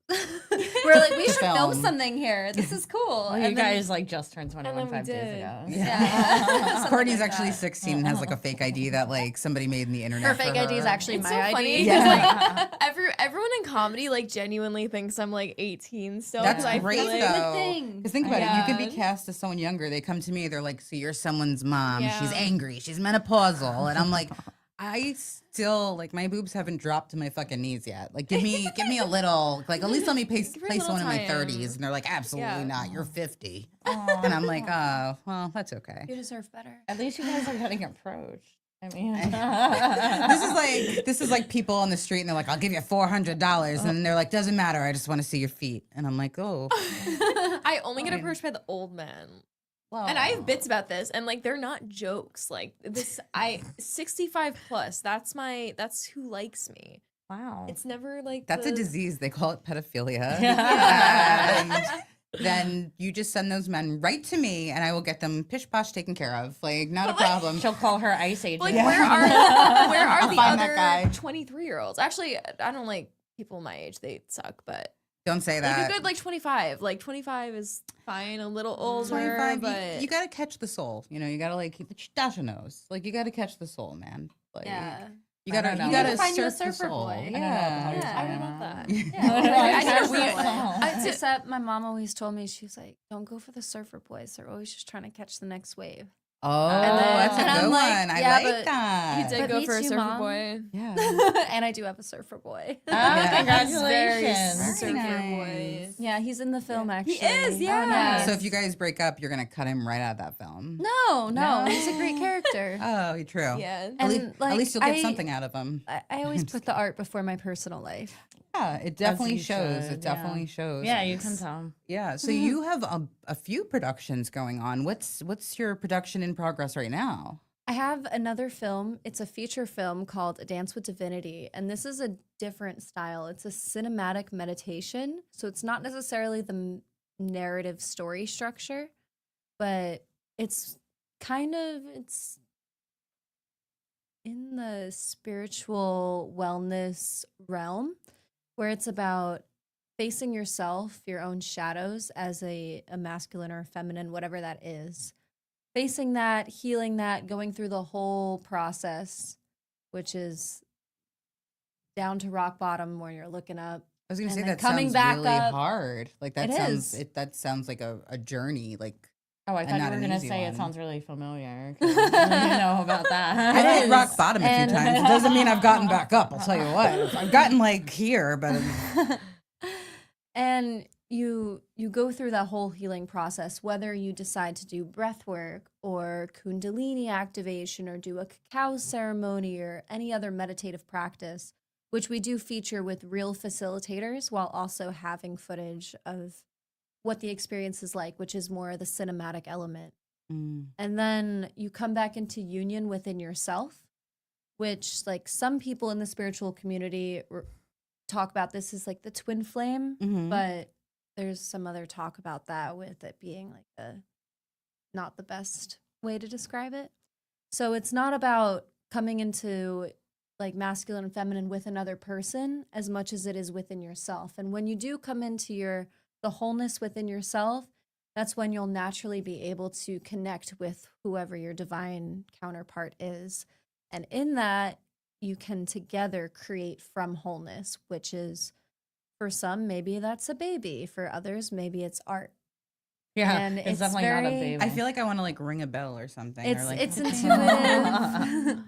We're like, we To should film film. something here. This is cool. Well, And you then- guys like just turned 21 then we 5 days did. ago. Yeah. Something Courtney's like actually that. 16 and has like a fake ID that like somebody made in the internet. Her for fake ID is her. actually It's my so ID. funny 'cause, Yeah. like everyone in comedy like genuinely thinks I'm like 18 still. That's 'cause I great feel like, though. thing. Because think about it, you can be Yeah. cast as someone younger. They come to me, they're like, "So you're someone's mom. She's Yeah. angry. She's menopausal," and I'm like, I still like my boobs haven't dropped to my fucking knees yet. Like, give me a little. Like, at least let me play her a play little someone in my time. 30s, and they're like, "Absolutely Yeah. not. You're 50," and I'm like, "Oh, well, that's okay." You deserve better. At least you guys are getting approached. I mean, This is like people on the street, and they're like, "I'll give you $400," and they're like, "Doesn't matter. I just want to see your feet," and I'm like, "Oh." I only get approached by the old men. And I have bits about this, and like they're not jokes. Like this, 65 plus. That's who likes me. wow. It's never like That's a the- disease. They call it pedophilia. Yeah. And then you just send those men right to me, and I will get them pish posh taken care of. Like, not a problem. She'll call her Ice Age. Like Yeah. where are I'll the find that guy. other 23-year-olds? Actually, I don't like people my age. They suck, but Don't say like that. a good like 25. Like 25 is fine. A little older, 25, but you got to catch the soul. You know, you got to like Dasha knows. Like, you got to catch the soul, man. Like, Yeah. you got to I don't know. you We got need to to find you a surf the surfer soul. boy. Yeah. Yeah. I would love that. Yeah. I know Surfer we- boy. Except my mom always told me, she's like, don't go for the surfer boys. They're always just trying to catch the next wave. Oh, And then- that's a and good I'm like, one. I yeah, like but that. He did But go me for a too, surfer Mom. boy. Yeah. And I do have a surfer boy. Oh, Yeah. congratulations. Very Surfer nice. boy. Yeah, he's in the film actually. is, yeah. Yeah. So if you guys break up, you're gonna cut him right out of that film. No, he's a great character. Oh, true. Yeah. At, And, at like, least you'll get I- something out of him. I always put the art before my personal life. Yeah, it definitely you shows. should, It definitely shows. Yeah, you can tell. Yeah. So you have a few productions going on. What's your production in progress right now? I have another film. It's a feature film called A Dance with Divinity. And this is a different style. It's a cinematic meditation. So it's not necessarily the narrative story structure, but it's it's in the spiritual wellness realm where it's about facing yourself, your own shadows as a masculine or a feminine, whatever that is. Facing that, healing that, going through the whole process, which is down to rock bottom where you're looking up. I was gonna And say then that coming sounds back really up. hard. Like that It sounds is. that sounds like a journey. Like Oh, I And thought you not were an going to easy say one. it sounds really familiar. 'Cause I know about that. I've hit is. rock bottom a few And- times. It doesn't mean I've gotten back up. I'll tell you what. I've gotten like here, but And you go through that whole healing process, whether you decide to do breath work or kundalini activation or do a cacao ceremony or any other meditative practice, which we do feature with real facilitators while also having footage of what the experience is like, which is more the cinematic element. Mm. And then you come back into union within yourself, which like some people in the spiritual community talk about this as like the twin flame, Mhm. but there's some other talk about that with it being like not the best way to describe it. So it's not about coming into like masculine and feminine with another person as much as it is within yourself. And when you do come into the wholeness within yourself, that's when you'll naturally be able to connect with whoever your divine counterpart is. And in that, you can together create from wholeness, which is for some, maybe that's a baby. For others, maybe it's art. Yeah, And it's it's definitely not a very- baby. I feel like I want to like ring a bell or something. It's or like, it's intuitive.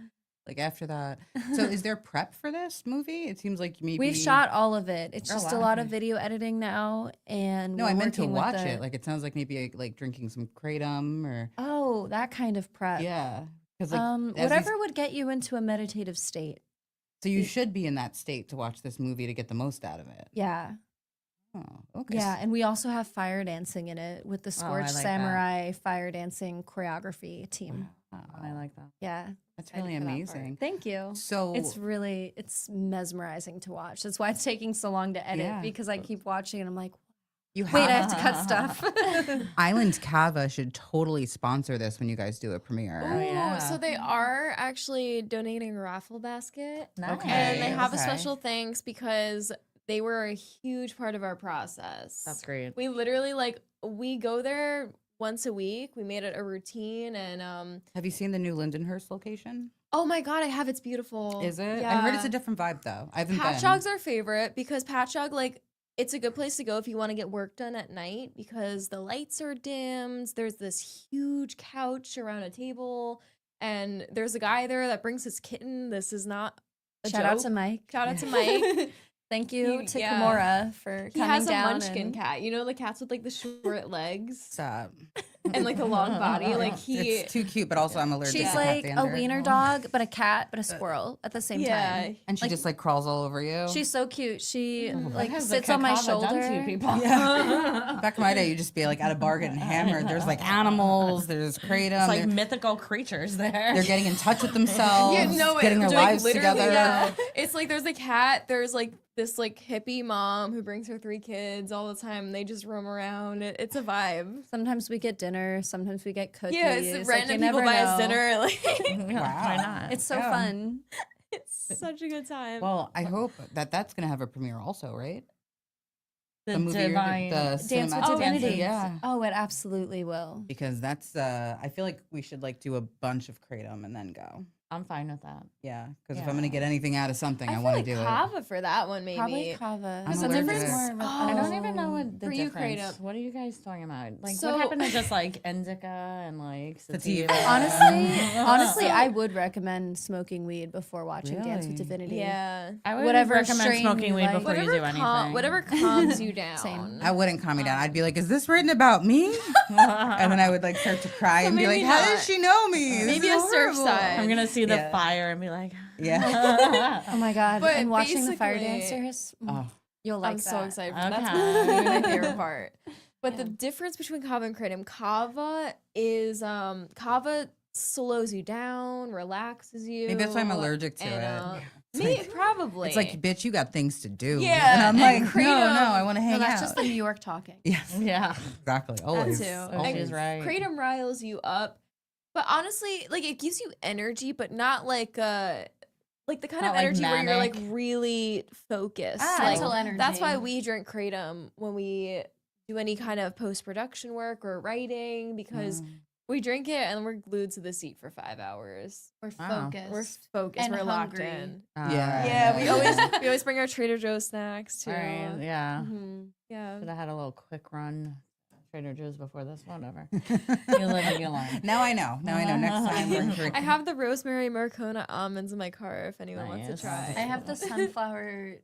like after that. So is there prep for this movie? It seems like maybe We've shot all of it. It's Oh, just a wow. lot of video editing now, and No, we're I meant to working with watch the- it. Like it sounds like maybe like drinking some kratom or Oh, that kind of prep. yeah. Because like as these- Whatever would get you into a meditative state. so you should be in that state to watch this movie to get the most out of it. Yeah. Oh, okay. Yeah. And we also have fire dancing in it with the Oh, I Scorched like that. Samurai fire dancing choreography team. Wow. I like that. Yeah. That's Excited really for that part. amazing. Thank you. So It's mesmerizing to watch. That's why it's taking so long to edit Yeah. because I keep watching and I'm like, you wait, I have have to cut stuff. Island Cava should totally sponsor this when you guys do a premiere. Oh, yeah. So they are actually donating a raffle basket. Okay. And they have a okay. special thanks because they were a huge part of our process. That's great. We literally we go there once a week. We made it a routine and Have you seen the new Lindenhurst location? oh my god, I have it's beautiful. Is it? Yeah. I heard it's a different vibe though. I haven't been. Patchogue's our favorite because Patchogue it's a good place to go if you want to get work done at night because the lights are dimmed. There's this huge couch around a table, and there's a guy there that brings his kitten. This is not a Shout out joke. to Mike. Shout out to Mike. Thank you He- to yeah. Kimura for He coming has a down munchkin and- cat. You know the cats with the short legs Stop. and the long body. It's too cute, but also I'm allergic She's to like cat a dander. wiener dog, but a cat, but a squirrel at the same yeah. time. And she just like crawls all over you. She's so cute. She like Has the sits on my cacava done to you shoulder. people? Back in my day, you'd just be like at a bar getting hammered. There's like animals. There's kratom. It's like they're, mythical creatures there. they're getting in touch with themselves. getting their like, lives literally, together. yeah. It's like there's a cat. There's this hippie mom who brings her 3 kids all the time. They just roam around. It's a vibe. Sometimes we get dinner. Sometimes we get cookies. Yeah, it's like, random you people never buy us know. dinner. Yeah, Wow. Why not? It's so Yeah. fun. It's such a good time. Well, I hope that's gonna have a premiere also, right? the movie you're divine. the Dance with cinematic- Divinity. Yeah. Oh, it absolutely will. Because that's I feel like we should do a bunch of kratom and then go. I'm fine with that. Yeah, because if I'm gonna get anything out of something, I feel want like to do kava for that one, maybe. Probably kava. I'm So allergic. difference- More more of a- I don't even know what the For you, difference. Kratom. What are you guys talking about? Like, So- what happened to just like indica and like Sativa. sativa? Honestly, I would recommend smoking weed before watching Dance with Really? Divinity. Yeah. I would Whatever recommend strain smoking you weed like. before you do anything. Whatever calms you down. Same. I wouldn't calm me down. I'd be like, "Is this written about me?" And then I would like start to cry and be like, maybe "How not. does she know me? This Maybe is a surf horrible." side. I'm gonna see the Yeah. fire and be like, Yeah. Oh my god! But and watching the fire basically- dancers, Oh. you'll like I'm so that. excited for that. Okay. That's my favorite part. But Yeah. the difference between kava and kratom, kava is kava slows you down, relaxes you. Maybe that's why I'm allergic to and, it. It's Me like- probably. It's like, bitch, you got things to do. Yeah, And I'm and like, no, kratom- I want to hang No, that's out. just the New York talking. Yes, yeah. exactly. Always. too. Oh, always. she's right. kratom riles you up, but honestly, like it gives you energy, but not like the kind Not of like energy where you're like manic. really focused. Ah. Like, Mental energy. that's why we drink kratom when we do any kind of post production work or writing because we drink it and we're glued to the seat for 5 hours. We're Wow. focused. We're focused. And We're locked hungry. in. Yeah. Yeah, we always bring our Trader Joe's snacks too. Right, yeah. Mhm. Yeah. Should have had a little quick run Trader Joe's before this. Whatever. You live and you learn. Now I know. Now I know. Next time we're drinking. I have the rosemary Marcona almonds in my car if anyone wants Nice. to try. I have the sunflower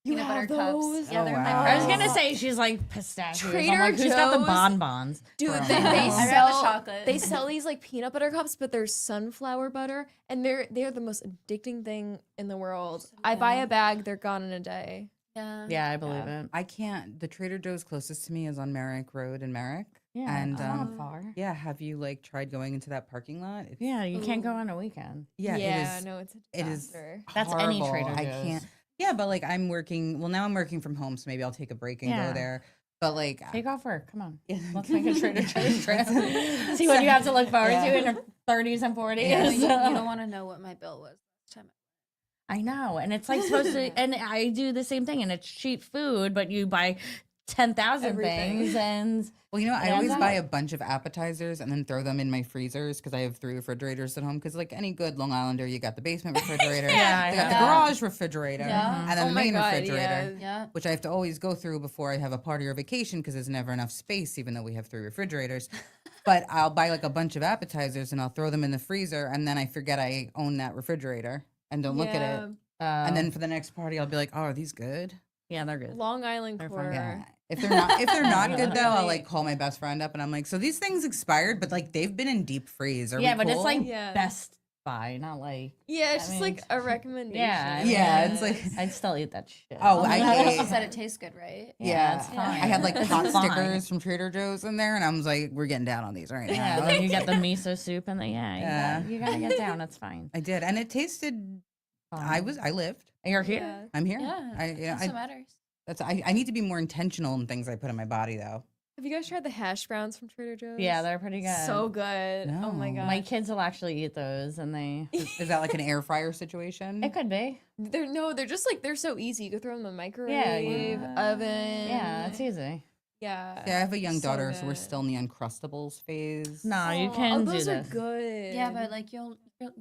You peanut have butter cups. those? Yeah, Oh, they're wow. my I was favorite. gonna say she's like pistachios. I'm Trader like, who's got the Joe's- bonbons? Dude, Bro. they I'd rather sell chocolate. they sell these like peanut butter cups, but they're sunflower butter, and they're the most addicting thing in the world. I buy a bag, they're gone in a day. Yeah. Yeah, I believe it. I can't. The Trader Joe's closest to me is on Merrick Road in Merrick. Yeah, And it's not far. yeah, have you like tried going into that parking lot? It's, Yeah, you can't go on a weekend. yeah, it is. no, it's a It is. disaster. That's any horrible. Trader I Joe's. can't. Yeah, but like I'm working. Well, now I'm working from home, so maybe I'll take a break and Yeah. go there. But like, Take off work. Come on. Yeah. Let's make a Trader Joe's trip. See what you have to look forward to in your 30s and 40s. Yeah. You don't want to know what my bill was last time. I know. And it's like supposed to, and I do the same thing, and it's cheap food, but you buy 10,000 Everything. things. And well, you know, I It always adds buy up. a bunch of appetizers and then throw them in my freezers because I have 3 refrigerators at home. Because like any good Long Islander, you got the basement refrigerator, Yeah, you got the yeah. garage refrigerator, Yeah. and then Oh the my main God, refrigerator. Yeah. Which I have to always go through before I have a party or vacation because there's never enough space, even though we have 3 refrigerators. But I'll buy like a bunch of appetizers and I'll throw them in the freezer, and then I forget I own that refrigerator and don't look at it. And then for the next party, I'll be like, "Oh, are these good?" yeah, they're good. Long Island They're fun. Core. Yeah. If they're not good though, I'll Really? like call my best friend up and I'm like, "So these things expired, but like they've been in deep freeze." Are Yeah, we but it's cool?" like Yeah. Best Buy, not like, Yeah, it's I just mean, like a recommendation. yeah. I Yeah, mean, it's like- I'd still eat that shit. Oh, I hate- She said it tastes good, right? Yeah, it's fine. I had like It's pot fine. stickers from Trader Joe's in there, and I was like, "We're getting down on these right Yeah, now." then you get the miso soup, and then Yeah. you gotta get down. It's fine. I did, and it tasted. I lived. You're here. Yeah. I'm here. Yeah. That's what matters. I need to be more intentional in things I put in my body, though. Have you guys tried the hash browns from Trader Joe's? Yeah, they're pretty good. so good. Oh my No. god. My kids will actually eat those, and they. Is that like an air fryer situation? It could be. They're just like they're so easy. You could throw them in the microwave, oven. Yeah, it's easy. Yeah. Yeah, I have a young So daughter, so we're good. still in the Uncrustables phase. No, you Aw, can do those are this. good. Yeah, but like you'll that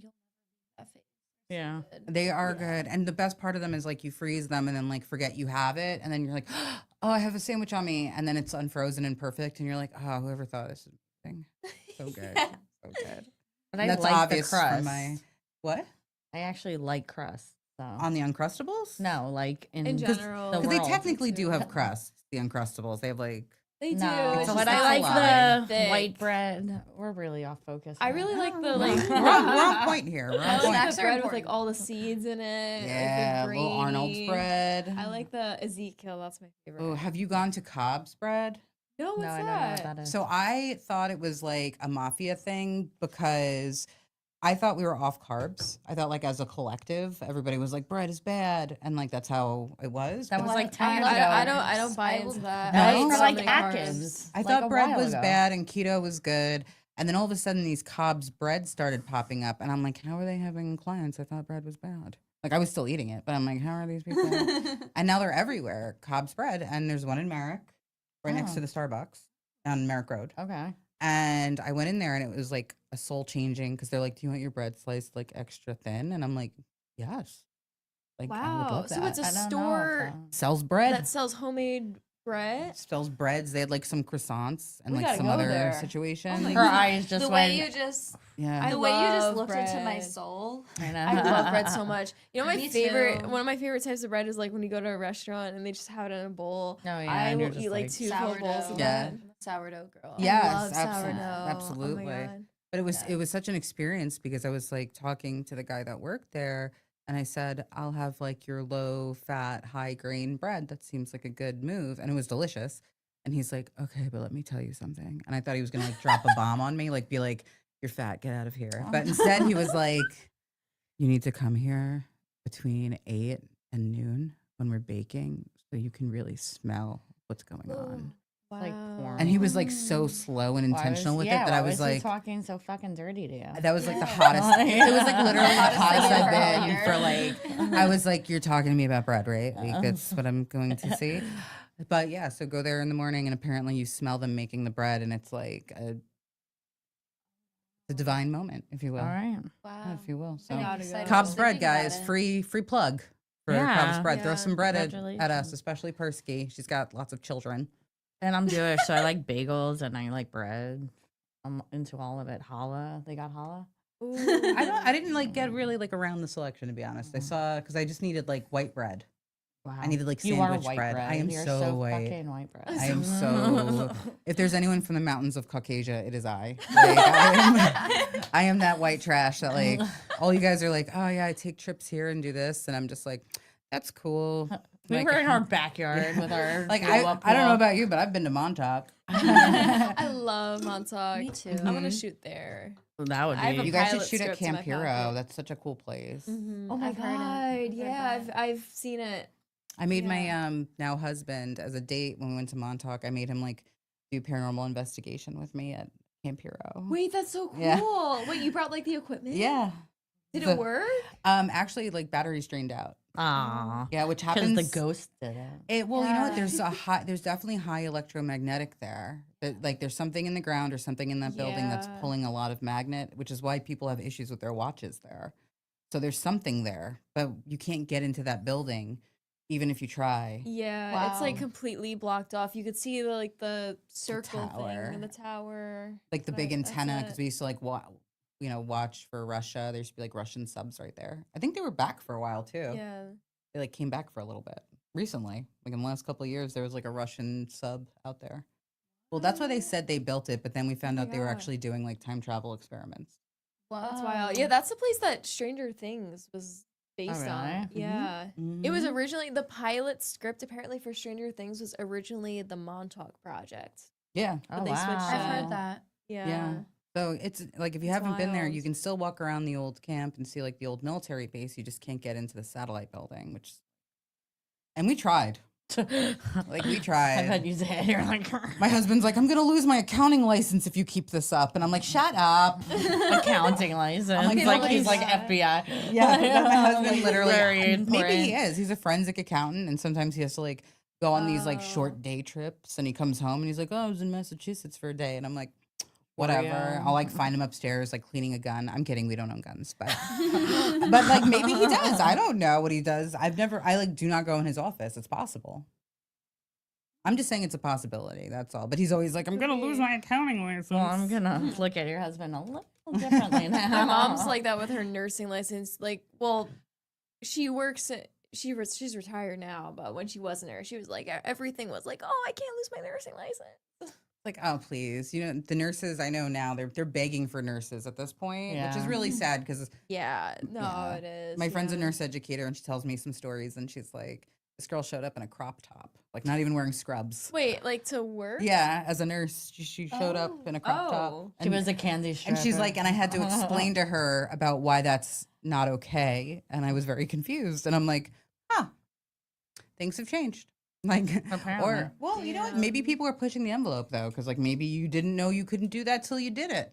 face. Yeah. They are good, and the best part of them is like you freeze them and then like forget you have it, and then you're like, "Oh, I have a sandwich on me," and then it's unfrozen and perfect, and you're like, "Oh, whoever thought this was thing, so good, so good." But And I that's like obvious the crust. from my what I actually like crust. So. on the Uncrustables. No, like in, In 'Cause- general. the because they world. technically do have crust. The Uncrustables, they have like They do. No, it's just but a I like lie. the thick. white bread. We're really off focus. I now. really like the we're like on point here. We're I on like point. Snacks the are bread with like important. all the seeds in it. Yeah, like the little Arnold's grainy. bread. I like the Ezekiel. That's my favorite. Oh, have you gone to Cobb's bread? No, what's No, I don't know that? what that is. So I thought it was like a mafia thing because I thought we were off carbs. I thought like as a collective, everybody was like bread is bad, and like that's how it was. That But was like 10 I years love ago. I don't buy I into will- that. No? I eat For, so like many Atkins. carbs. I like thought a bread while was ago. bad and keto was good. And then all of a sudden these Cobb's bread started popping up, and I'm like, how are they having clients? I thought bread was bad. Like I was still eating it, but I'm like, how are these people? And now they're everywhere. Cobb's bread, and there's one in Merrick, right next to Oh. the Starbucks on Merrick Road. Okay. And I went in there and it was like a soul changing because they're like, "Do you want your bread sliced like extra thin?" And I'm like, "Yes." Like, I would Wow. love So that. it's a I don't know if store Sells bread. that sells homemade bread. Sells breads. They had like some croissants and We like gotta some go other there. situations. Her eyes just the way went. you just yeah. I the way you just love looked into my bread. soul. I know. I love bread so much. You know, my Me favorite, too. one of my favorite types of bread is like when you go to a restaurant and they just have it in a bowl. Oh, yeah, I and you're will just eat like like, two full bowls of Yeah. bread. Sourdough girl. Yes, I love abso- sourdough. Oh absolutely. my God. But it was such an experience because I was like talking to the guy that worked there and I said, "I'll have like your low fat, high grain bread. That seems like a good move." And it was delicious. And he's like, "Okay, but let me tell you something." And I thought he was gonna like drop a bomb on me, like be like, "You're fat, get out of here." But instead he was like, "You need to come here between 8 and noon when we're baking so you can really smell what's going on." like porn. And he was like so slow and intentional with it that I was why he like, talking so fucking dirty to you? that was like the hottest. It was like literally the hottest thing I've I've been heard. for like. I was like, "You're talking to me about bread, right? Like that's what I'm going to see." But yeah, so go there in the morning, and apparently you smell them making the bread, and it's like a divine moment, if you will. All right. Wow. If you will. So I'm excited Cobb's just bread, thinking about guys. it. Free plug for Cobb's Yeah. bread. Throw Yeah. some bread at us, Congratulations. especially Persky. She's got lots of children. And I'm Jewish, so I like bagels and I like bread. I'm into all of it. Challah, they got challah. I didn't like get really like around the selection, to be honest. I saw because I just needed like white bread. Wow, I needed like you are sandwich white bread. I am You're so white. fucking white bread. I am so. If there's anyone from the mountains of Caucasia, it is I. Like, I am that white trash that like all you guys are like, "Oh yeah, I take trips here and do this," and I'm just like, "That's cool." We Like, were in our backyard with our like blow-up I don't know pool. about you, but I've been to Montauk. I love Montauk. Me too. I want to shoot there. That would I have be. a You guys should pilot shoot at script in Camp my Hero. pocket. That's such a cool place. Oh my I've God. heard I've yeah, heard I've seen it. I made my now husband as a date when we went to Montauk. I made him like do paranormal investigation with me at Camp Hero. Wait, that's so cool. Yeah. Wait, you brought like the equipment? Yeah. Did The- it work? Actually, like batteries drained out. Aw. Yeah, which Because happens. the ghost did it. Well, you know what? Yeah. There's definitely high electromagnetic there. Like there's something in the ground or something in that building that's Yeah. pulling a lot of magnet, which is why people have issues with their watches there. So there's something there, but you can't get into that building, even if you try. Yeah, it's like Wow. completely blocked off. You could see the circle tower. thing in the tower. Like the but big that's antenna, it. because we used to like watch for Russia. There used to be like Russian subs right there. I think they were back for a while too. Yeah. They like came back for a little bit recently. Like in the last couple of years, there was like a Russian sub out there. Well, that's why they said they built it, but then we found out they were God. actually doing like time travel experiments. That's wild. Yeah, that's the place that Stranger Things was based on. really? Yeah. It was originally the pilot script apparently for Stranger Things was originally the Montauk Project. Yeah. Oh, they switched wow. I've it. heard that. Yeah. Yeah. So it's like if you It's haven't been there, you wild. can still walk around the old camp and see like the old military base. You just can't get into the satellite building, and we tried. Like we I tried. thought you said you're like My husband's like, "I'm gonna lose my accounting license if you keep this up," and I'm like, "Shut up." accounting license. like, Like, "Oh he's my like God." FBI. Yeah, my husband literally. Very Maybe important. he is. He's a forensic accountant, and sometimes he has to like go on these like short day trips, and he comes home and he's like, "Oh, I was in Massachusetts for a day," and I'm like, "Whatever." ya? I'll like find him upstairs like cleaning a gun. I'm kidding. We don't own guns, but but like maybe he does. I don't know what he does. I like do not go in his office. It's possible. I'm just saying it's a possibility. That's all. But he's always like, "I'm gonna lose my accounting license." Well, I'm gonna look at your husband a little differently now. My mom's like that with her nursing license. Like, well, she works at she's retired now, but when she wasn't there, she was like everything was like, "Oh, I can't lose my nursing license." Like, oh please, you know the nurses I know now they're begging for nurses at this point, which is Yeah. really sad because Yeah, no, Yeah. it is. my friend's a yeah. nurse educator and she tells me some stories and she's like, this girl showed up in a crop top, like not even wearing scrubs. Wait, like to work? Yeah, as a nurse, she showed up in a crop top. Oh. She was a candy stripper. And she's like, and I had to explain to her about why that's not okay, and I was very confused. And I'm like, huh, things have changed. Like, Apparently. or well, you know what? Maybe people are pushing the envelope though, because like maybe you didn't know you couldn't do that till you did it.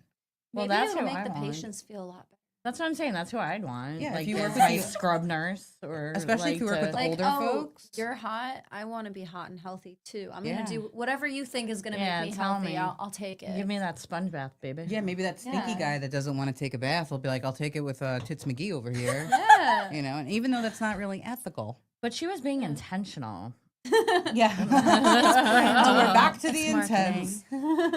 Well, Maybe that's it'll what make I the want. patients feel a lot better. That's what I'm saying. That's who I'd want. Yeah, if like you a work with nice the- scrub nurse, or Especially if you work with to- the older folks. You're hot. I want to be hot and healthy too. I'm Yeah. gonna do whatever you think is gonna Yeah, make me tell healthy. me. I'll take it. give me that sponge bath, baby. Yeah, maybe that stinky Yeah. guy that doesn't want to take a bath will be like, I'll take it with Tits McGee over here. Yeah. You know, and even though that's not really ethical. But she was being intentional. Yeah. Oh, we're back to the That's marketing. intense.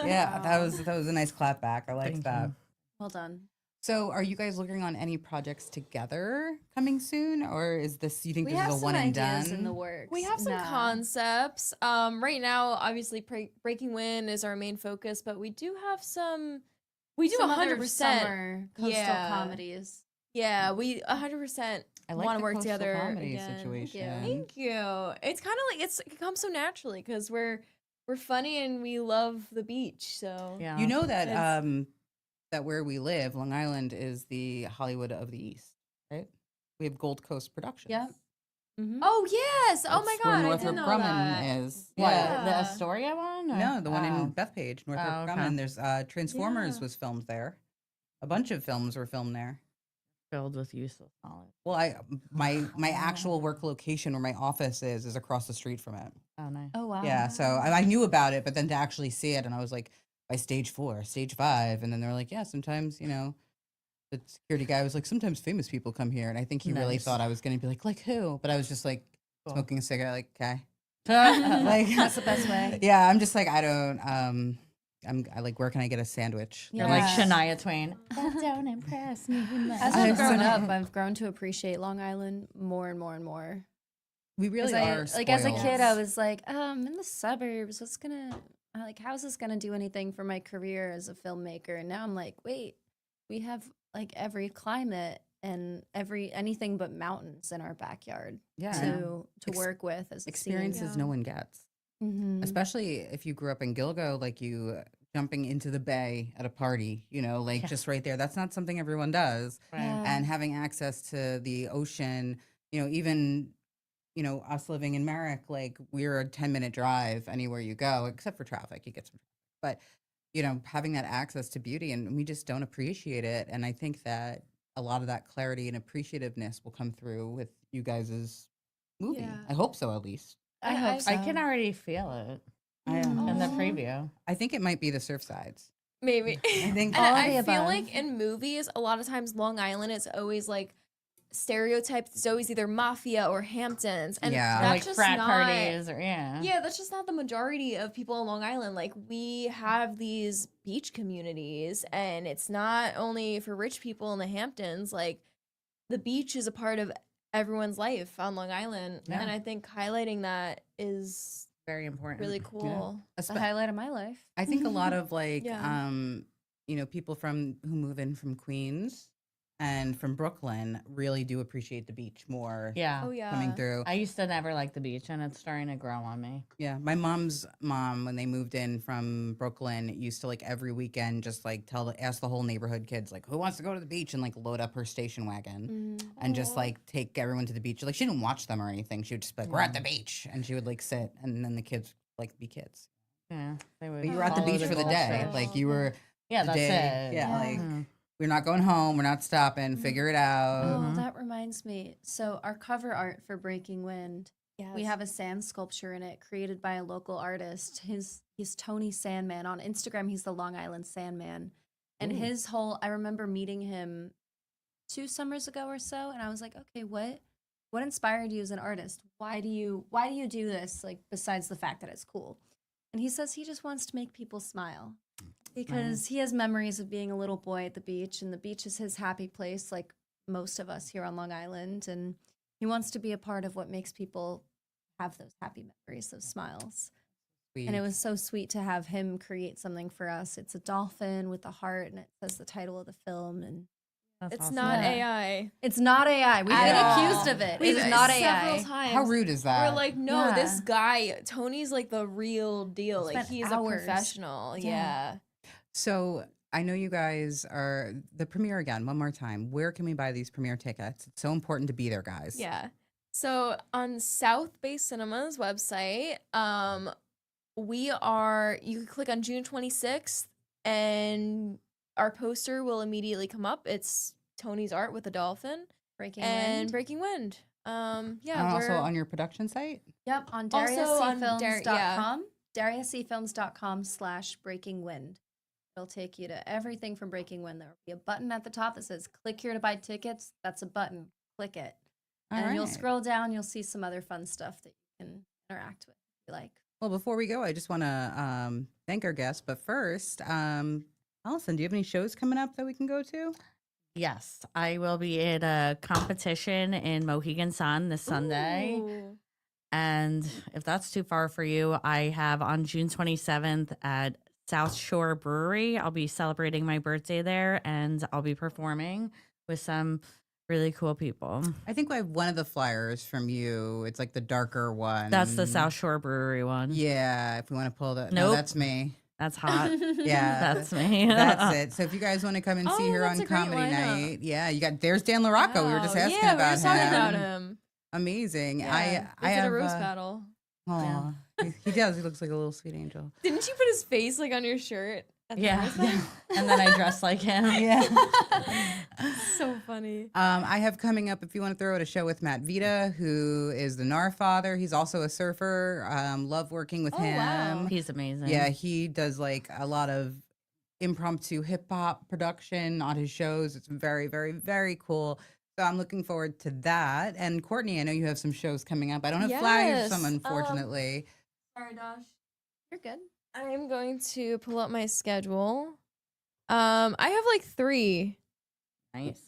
Yeah, that was a nice clap back. I liked Thank that. you. Well done. So, are you guys working on any projects together coming soon, or is this you think We this have is a some one and ideas done? in the works. We have some Nah. concepts. Right now, obviously, Breaking Wind is our main focus, but we do have some. We do Some other 100%. summer coastal Yeah. comedies. Yeah, we 100% I like want the to work coastal together comedy again. situation. Thank you. It's kind of like it comes so naturally because we're funny and we love the beach. So Yeah. You know that It's- that where we live, Long Island, is the Hollywood of the East, right? We have Gold Coast Productions. Yep. Mhm. Oh yes! Oh my That's where god! I Northrop didn't know Grumman that. is. What, Yeah. the Astoria one? or- No, the one Oh. in Bethpage, Northrop Oh, okay. Grumman. There's Transformers Yeah. was filmed there. A bunch of films were filmed there. Filled with useless knowledge. Well, my actual work location where my office is across the street from it. Oh, nice. Oh wow. Yeah, so I knew about it, but then to actually see it, and I was like, by stage 4, stage 5, and then they're like, yeah, sometimes the security guy was like, sometimes famous people come here, and I think he really Nice. thought I was going to be like who? But I was just like Cool. smoking a cigarette, like okay, like, That's the best way. yeah, I'm just like I don't I like where can I get a sandwich? you're like Yeah. Shania Twain. That don't impress me much. As I I've grown have- up, I've grown to appreciate Long Island more and more and more. We really 'Cause are like as a spoiled. kid, I was like, in the suburbs. What's gonna like? How's this gonna do anything for my career as a filmmaker? And now I'm like, wait, we have like every climate and anything but mountains in our backyard yeah, to Ex- work with as a experiences no one gets. Mm-hmm. Especially if you grew up in Gilgo, like you jumping into the bay at a party, like Yeah. just right there. That's not something everyone does. Right. And having access to the ocean, even, us living in Merrick, like we're a 10-minute drive anywhere you go, except for traffic, you get some, but, having that access to beauty, and we just don't appreciate it. And I think that a lot of that clarity and appreciativeness will come through with you guys' movie. Yeah. I hope so, at least. I hope so. I can already feel it I, in the Aw. preview. I think it might be the Surfsides. Maybe. I think And All I the feel above. like in movies, a lot of times Long Island is always like stereotyped. It's always either mafia or Hamptons, and Yeah. Or that's like just frat not, parties, or yeah. Yeah, that's just not the majority of people on Long Island. Like we have these beach communities, and it's not only for rich people in the Hamptons. Like the beach is a part of everyone's life on Long Island, Yeah. and I think highlighting that is Very important. really cool. It's the highlight of my life. I think a lot of like, Yeah. people who move in from Queens and from Brooklyn really do appreciate the beach more. Yeah. Oh yeah, Coming through. I used to never like the beach, and it's starting to grow on me. Yeah. My mom's mom, when they moved in from Brooklyn, used to like every weekend just like ask the whole neighborhood kids, like, who wants to go to the beach, and like load up her station wagon Mhm. and just like take everyone to the beach. Like she didn't watch them or anything. She would just be like, we're at the beach. And she would like sit, and then the kids like be kids. Yeah. They would But you were at the follow beach for the day. goldfish. Like you were Yeah, the that's day. it. Yeah, Yeah. like Mhm. we're not going home. We're not stopping. Figure it out. Oh, Mhm. that reminds me. So our cover art for Breaking Wind, we Yes. have a sand sculpture in it created by a local artist. He's Tony Sandman on Instagram. He's the Long Island Sandman. And Ooh. his whole I remember meeting him 2 summers ago or so, and I was like, okay, what inspired you as an artist? Why do you do this? Like besides the fact that it's cool. And he says he just wants to make people smile. Because he has memories of being a little boy at the beach, and the beach is his happy place, like most of us here on Long Island. And he wants to be a part of what makes people have those happy memories, those smiles. And it Sweet. was so sweet to have him create something for us. It's a dolphin with a heart, and it says the title of the film. And That's It's awesome. not Yeah. AI. it's not AI. We've been know. accused of it. We've It's not several AI. times. How rude is that? We're like, no, this Yeah. guy, Tony's like the real deal. Like Spent he's hours. a professional. Yeah. Yeah. So I know you guys are the premiere again. One more time. Where can we buy these premiere tickets? It's so important to be there, guys. Yeah. So on South Bay Cinema's website, you can click on June 26th and our poster will immediately come up. It's Tony's Art with a Dolphin Breaking and Wind. Breaking Wind. Yeah, and also we're on your production site. Yep, on Also on DariusCFilms.com. DariusCFilms.com/Breaking Wind. It'll take you to everything from Breaking Wind. There will be a button at the top that says "Click here to buy tickets." That's a button. Click it, and you'll Alright. scroll down. You'll see some other fun stuff that you can interact with if you like. Well, before we go, I just want to thank our guests. But first, Allison, do you have any shows coming up that we can go to? Yes, I will be at a competition in Mohegan Sun this Sunday. Ooh. And if that's too far for you, I have on June 27th at South Shore Brewery. I'll be celebrating my birthday there and I'll be performing with some really cool people. I think I have one of the flyers from you. It's like the darker one. That's the South Shore Brewery one. Yeah, if we want to pull that. No, Nope. that's me. That's hot. Yeah, That's me. That's it. So if you guys want to come and see Oh, her that's on a great comedy lineup. night, yeah, you got there's Dan LaRocco. We were just Wow. asking yeah, about we were just him. talking about him. Amazing. Yeah, I we did have a roast battle. Aw, he does. He looks like a little sweet angel. Didn't you put his face like on your shirt? at the Yeah. roast battle? And then I dress like him. Yeah. So funny. I have coming up, if you want to throw out a show with Matt Vita, who is the NAR father. He's also a surfer. Love working with Oh, him. wow. He's amazing. Yeah, he does like a lot of impromptu hip hop production on his shows. It's very, very, very cool. So I'm looking forward to that. And Courtney, I know you have some shows coming up. I don't have flyers from, Yes, unfortunately. Sorry, Dosh. You're good. I'm going to pull up my schedule. I have like 3 Nice.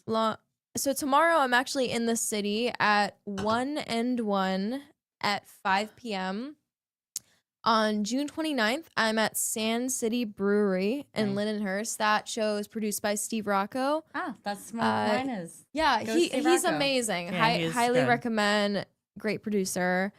So tomorrow I'm actually in the city at 1 and 1 at 5 p.m. On June 29th, I'm at Sand City Brewery in Nice. Lindenhurst. That show is produced by Steve Rocco. Ah, that's what Uh, mine is. Yeah, Go he's Steve Rocco. amazing. Yeah, he's Highly good. recommend. Great producer.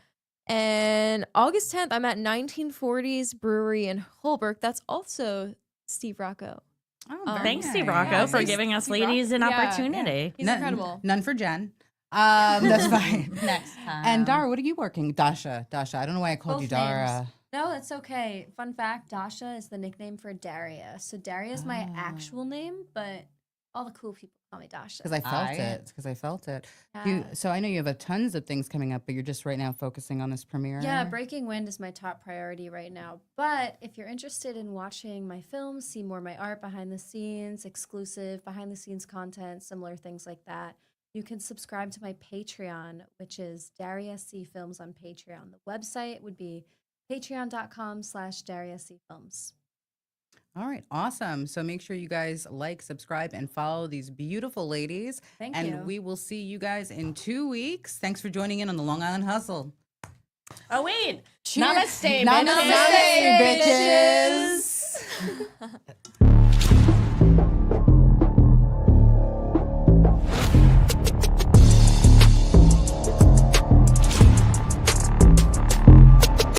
And August 10th, I'm at 1940s Brewery in Holbrook. That's also Steve Rocco. Oh, Um, very Thanks, Steve nice. Rocco, Yeah, for thanks, giving us Steve Rocco. ladies an Yeah, opportunity. He's incredible. None for Jen. That's fine. Next time. And Dara, what are you working? Dasha. I don't know why I called Both you Dara. No, it's okay. Fun fact, Dasha is the nickname for Daria. So Daria is my actual name, but all the cool people call me Dasha. Because I felt I- it. Because I felt it. Yeah. So I know you have tons of things coming up, but you're just right now focusing on this premiere. Yeah, Breaking Wind is my top priority right now. But if you're interested in watching my films, see more of my art behind the scenes, exclusive behind the scenes content, similar things like that, you can subscribe to my Patreon, which is Daria C Films on Patreon. The website would be patreon.com/Daria C Films. All right, awesome. So make sure you guys like, subscribe, and follow these beautiful ladies. Thank and you. we will see you guys in 2 weeks. Thanks for joining in on the Long Island Hustle. Oh, wait. Cheers. Namaste, Namaste, bitches. bitches.